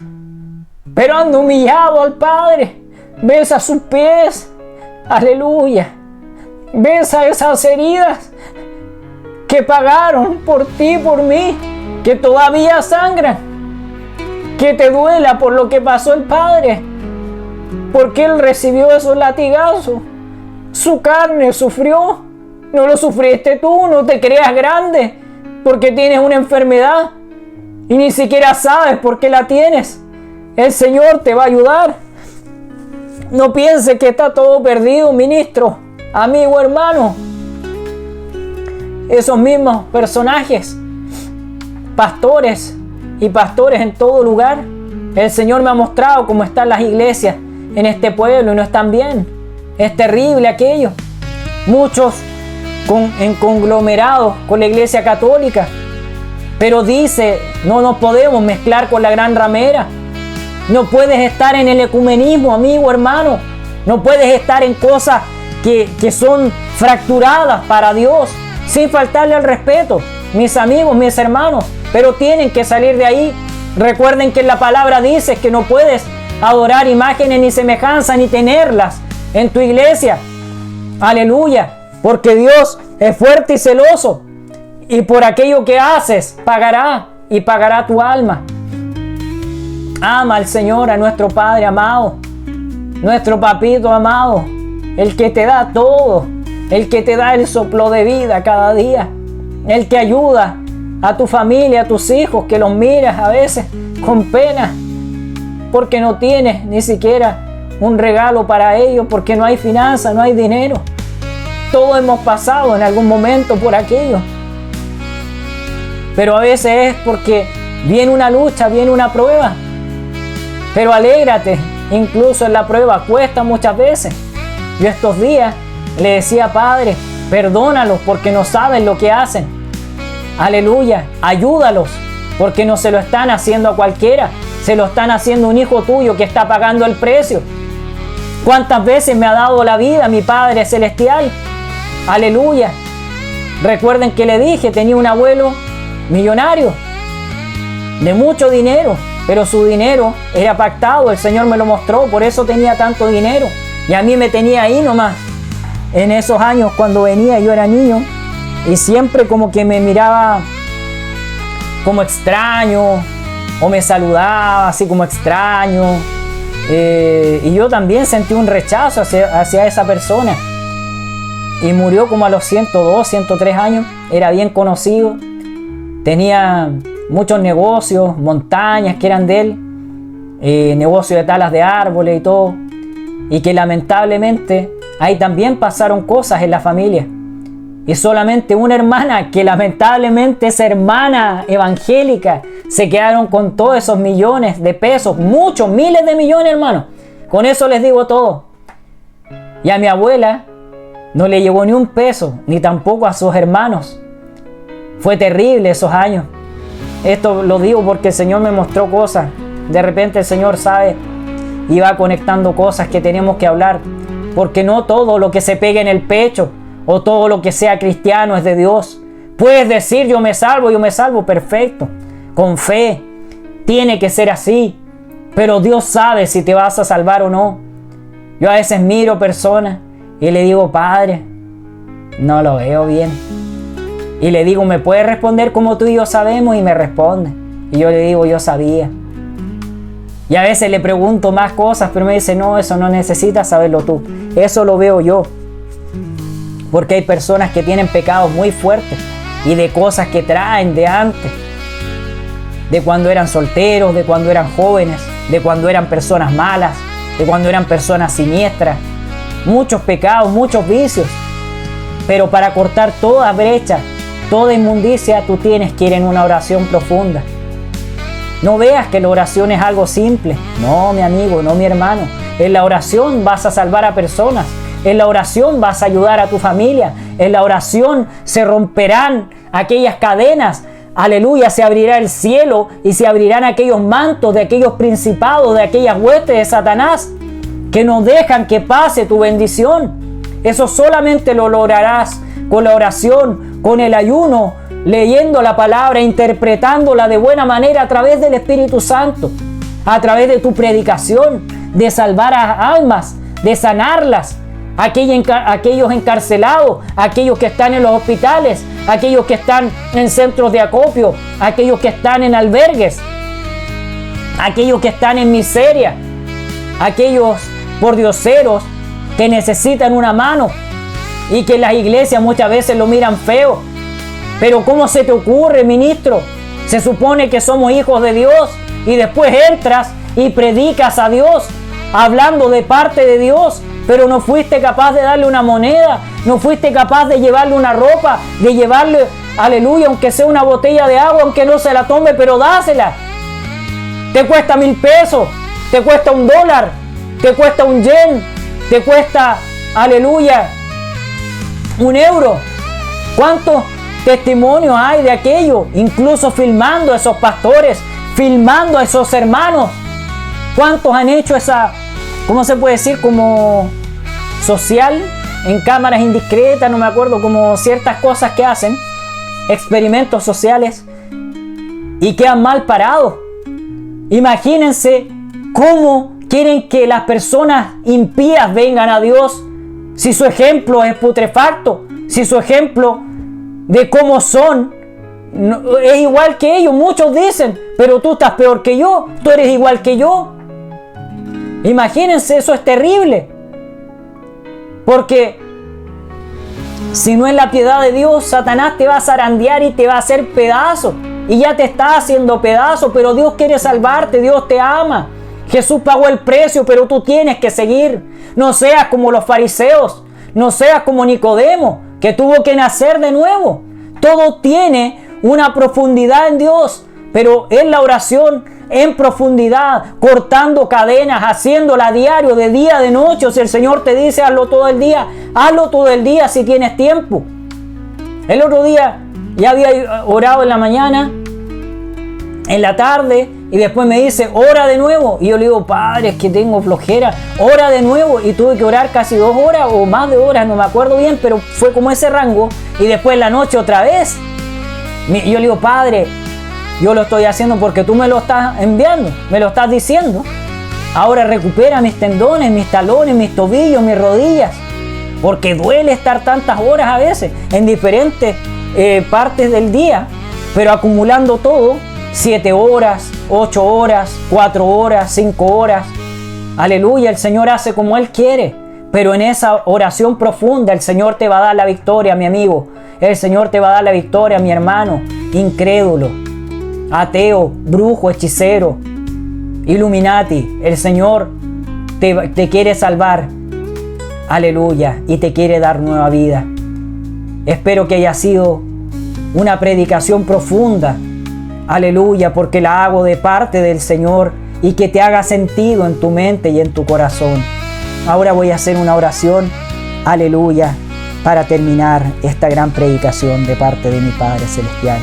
Pero anda humillado al Padre, besa sus pies, aleluya, besa esas heridas que pagaron por ti, por mí, que todavía sangran, que te duela por lo que pasó el Padre, porque Él recibió esos latigazos, su carne sufrió. No lo sufriste tú, no te creas grande porque tienes una enfermedad y ni siquiera sabes por qué la tienes. El Señor te va a ayudar. No piense que está todo perdido, ministro, amigo, hermano. Esos mismos personajes, pastores y pastores en todo lugar, el Señor me ha mostrado cómo están las iglesias en este pueblo y no están bien. Es terrible aquello. Muchos en conglomerados con la iglesia católica, pero dice, no nos podemos mezclar con la gran ramera. No puedes estar en el ecumenismo, amigo, hermano. No puedes estar en cosas que son fracturadas para Dios, sin faltarle al respeto, mis amigos, mis hermanos, pero tienen que salir de ahí. Recuerden que la palabra dice que no puedes adorar imágenes ni semejanzas ni tenerlas en tu iglesia. Aleluya. Porque Dios es fuerte y celoso, y por aquello que haces pagará, y pagará tu alma. Ama al Señor, a nuestro Padre amado, nuestro papito amado, el que te da todo, el que te da el soplo de vida cada día, el que ayuda a tu familia, a tus hijos, que los miras a veces con pena porque no tienes ni siquiera un regalo para ellos, porque no hay finanzas, no hay dinero. Todos hemos pasado en algún momento por aquello, pero a veces es porque viene una lucha, viene una prueba. Pero alégrate, incluso en la prueba cuesta muchas veces. Yo estos días le decía, Padre, perdónalos porque no saben lo que hacen. Aleluya, ayúdalos porque no se lo están haciendo a cualquiera, se lo están haciendo a un hijo tuyo que está pagando el precio. ¿Cuántas veces me ha dado la vida mi Padre Celestial? Aleluya. Recuerden que le dije, tenía un abuelo millonario, de mucho dinero, pero su dinero era pactado, el Señor me lo mostró, por eso tenía tanto dinero. Y a mí me tenía ahí nomás. En esos años cuando venía, yo era niño, y siempre como que me miraba como extraño, o me saludaba así como extraño. Y yo también sentí un rechazo hacia esa persona. Y murió como a los 102, 103 años. Era bien conocido. Tenía muchos negocios, montañas que eran de él. Negocios de talas de árboles y todo. Y que lamentablemente ahí también pasaron cosas en la familia. Y solamente una hermana, que lamentablemente esa hermana evangélica, se quedaron con todos esos millones de pesos. Muchos, miles de millones, hermano. Con eso les digo todo. Y a mi abuela no le llegó ni un peso, ni tampoco a sus hermanos. Fue terrible esos años. Esto lo digo porque el Señor me mostró cosas. De repente el Señor sabe y va conectando cosas que tenemos que hablar. Porque no todo lo que se pegue en el pecho o todo lo que sea cristiano es de Dios. Puedes decir yo me salvo, perfecto. Con fe, tiene que ser así. Pero Dios sabe si te vas a salvar o no. Yo a veces miro personas y le digo, Padre, no lo veo bien. Y le digo, ¿me puedes responder como tú y yo sabemos? Y me responde. Y yo le digo, yo sabía. Y a veces le pregunto más cosas, pero me dice, no, eso no necesitas saberlo tú. Eso lo veo yo. Porque hay personas que tienen pecados muy fuertes y de cosas que traen de antes. De cuando eran solteros, de cuando eran jóvenes, de cuando eran personas malas, de cuando eran personas siniestras. Muchos pecados, muchos vicios. Pero para cortar toda brecha, toda inmundicia, tú tienes que ir en una oración profunda. No veas que la oración es algo simple. No, mi amigo, no, mi hermano. En la oración vas a salvar a personas. En la oración vas a ayudar a tu familia. En la oración se romperán aquellas cadenas. Aleluya, se abrirá el cielo y se abrirán aquellos mantos de aquellos principados, de aquellas huestes de Satanás que no dejan que pase tu bendición. Eso solamente lo lograrás con la oración, con el ayuno, leyendo la palabra, interpretándola de buena manera a través del Espíritu Santo, a través de tu predicación, de salvar a almas, de sanarlas, aquellos encarcelados, aquellos que están en los hospitales, aquellos que están en centros de acopio, aquellos que están en albergues, aquellos que están en miseria, aquellos pordioseros que necesitan una mano y que las iglesias muchas veces lo miran feo. Pero ¿cómo se te ocurre, ministro? Se supone que somos hijos de Dios y después entras y predicas a Dios, hablando de parte de Dios, pero no fuiste capaz de darle una moneda, no fuiste capaz de llevarle una ropa, de llevarle, aleluya, aunque sea una botella de agua, aunque no se la tome, pero dásela. Te cuesta 1,000 pesos, te cuesta $1, te cuesta 1 yen, te cuesta, aleluya, 1 euro. ¿Cuántos testimonios hay de aquello? Incluso filmando a esos pastores, filmando a esos hermanos. ¿Cuántos han hecho esa, cómo se puede decir, como social, en cámaras indiscretas, no me acuerdo, como ciertas cosas que hacen, experimentos sociales, y quedan mal parados? Imagínense cómo quieren que las personas impías vengan a Dios si su ejemplo es putrefacto, si su ejemplo de cómo son es igual que ellos. Muchos dicen, pero tú estás peor que yo, tú eres igual que yo. Imagínense, eso es terrible. Porque si no es la piedad de Dios, Satanás te va a zarandear y te va a hacer pedazos. Y ya te está haciendo pedazos, pero Dios quiere salvarte, Dios te ama. Jesús pagó el precio, pero tú tienes que seguir. No seas como los fariseos, no seas como Nicodemo, que tuvo que nacer de nuevo. Todo tiene una profundidad en Dios, pero en la oración, en profundidad, cortando cadenas, haciéndola a diario, de día, de noche. O sea, el Señor te dice, hazlo todo el día si tienes tiempo. El otro día ya había orado en la mañana, en la tarde, y después me dice, ora de nuevo. Y yo le digo, Padre, es que tengo flojera, ora de nuevo. Y tuve que orar casi 2 horas o más de horas, no me acuerdo bien, pero fue como ese rango. Y después en la noche otra vez. Yo le digo, Padre, yo lo estoy haciendo porque tú me lo estás enviando, me lo estás diciendo. Ahora recupera mis tendones, mis talones, mis tobillos, mis rodillas. Porque duele estar tantas horas a veces en diferentes partes del día, pero acumulando todo, 7 horas, 8 horas, 4 horas, 5 horas. Aleluya, el Señor hace como Él quiere. Pero en esa oración profunda el Señor te va a dar la victoria, mi amigo. El Señor te va a dar la victoria, mi hermano, incrédulo, ateo, brujo, hechicero, Illuminati. El Señor te quiere salvar. Aleluya, y te quiere dar nueva vida. Espero que haya sido una predicación profunda. Aleluya, porque la hago de parte del Señor y que te haga sentido en tu mente y en tu corazón. Ahora voy a hacer una oración, aleluya, para terminar esta gran predicación de parte de mi Padre Celestial.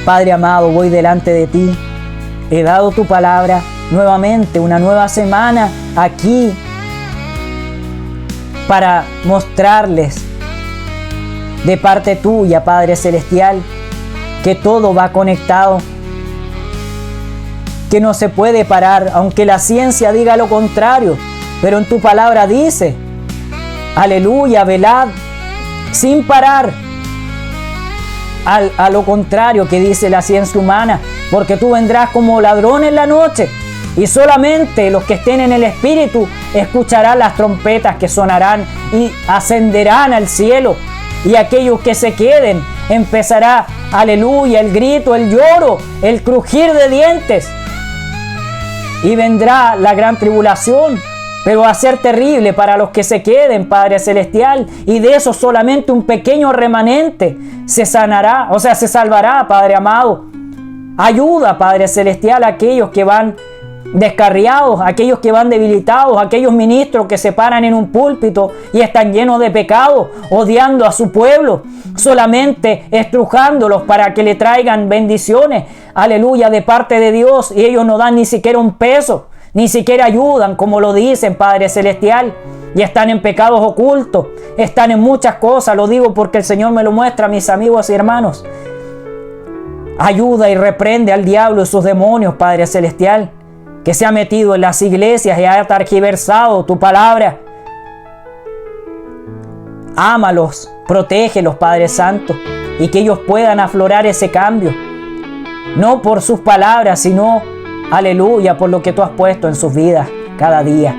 Padre amado, voy delante de ti. He dado tu palabra nuevamente, una nueva semana aquí para mostrarles de parte tuya, Padre Celestial, que todo va conectado, que no se puede parar, aunque la ciencia diga lo contrario, pero en tu palabra dice, aleluya, velad sin parar, a lo contrario que dice la ciencia humana, porque tú vendrás como ladrón en la noche, y solamente los que estén en el Espíritu escucharán las trompetas que sonarán y ascenderán al cielo, y aquellos que se queden empezará, aleluya, el grito, el lloro, el crujir de dientes, y vendrá la gran tribulación, pero va a ser terrible para los que se queden, Padre Celestial, y de eso solamente un pequeño remanente se sanará, o sea, se salvará, Padre amado. Ayuda, Padre Celestial, a aquellos que van descarriados, aquellos que van debilitados, aquellos ministros que se paran en un púlpito y están llenos de pecado, odiando a su pueblo, solamente estrujándolos para que le traigan bendiciones, aleluya, de parte de Dios, y ellos no dan ni siquiera un peso, ni siquiera ayudan, como lo dicen, Padre Celestial, y están en pecados ocultos, están en muchas cosas, lo digo porque el Señor me lo muestra, mis amigos y hermanos. Ayuda y reprende al diablo y sus demonios, Padre Celestial, que se ha metido en las iglesias y ha targiversado tu palabra. Ámalos, protégelos, Padre Santo, y que ellos puedan aflorar ese cambio, no por sus palabras, sino, aleluya, por lo que tú has puesto en sus vidas cada día.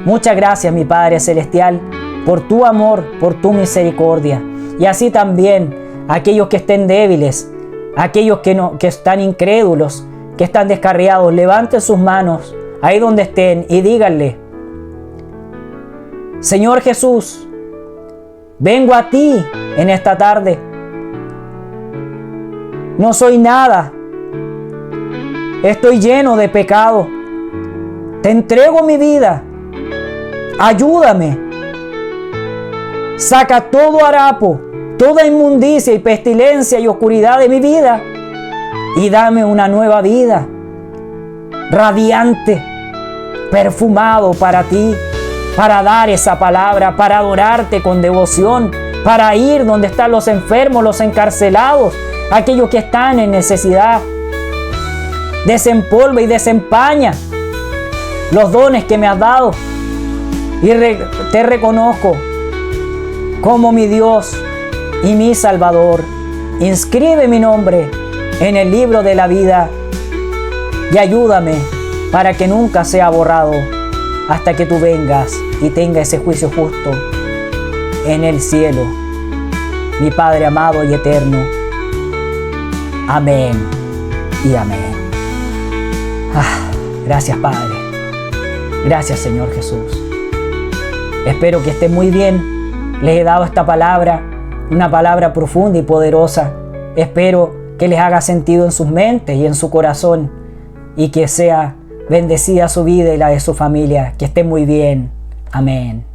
Muchas gracias, mi Padre Celestial, por tu amor, por tu misericordia, y así también aquellos que estén débiles, aquellos que están incrédulos, que están descarriados, levanten sus manos ahí donde estén y díganle: Señor Jesús, vengo a ti en esta tarde. No soy nada. Estoy lleno de pecado. Te entrego mi vida. Ayúdame. Saca todo harapo, toda inmundicia y pestilencia y oscuridad de mi vida, y dame una nueva vida, radiante, perfumado para ti, para dar esa palabra, para adorarte con devoción, para ir donde están los enfermos, los encarcelados, aquellos que están en necesidad. Desempolva y desempaña los dones que me has dado, y te reconozco como mi Dios y mi Salvador. Inscribe mi nombre en el libro de la vida y ayúdame para que nunca sea borrado hasta que tú vengas y tenga ese juicio justo en el cielo, mi Padre amado y eterno. Amén y amén. Gracias, Padre. Gracias, Señor Jesús. Espero que estén muy bien. Les he dado esta palabra, una palabra profunda y poderosa. Espero que les haga sentido en sus mentes y en su corazón, y que sea bendecida su vida y la de su familia. Que estén muy bien. Amén.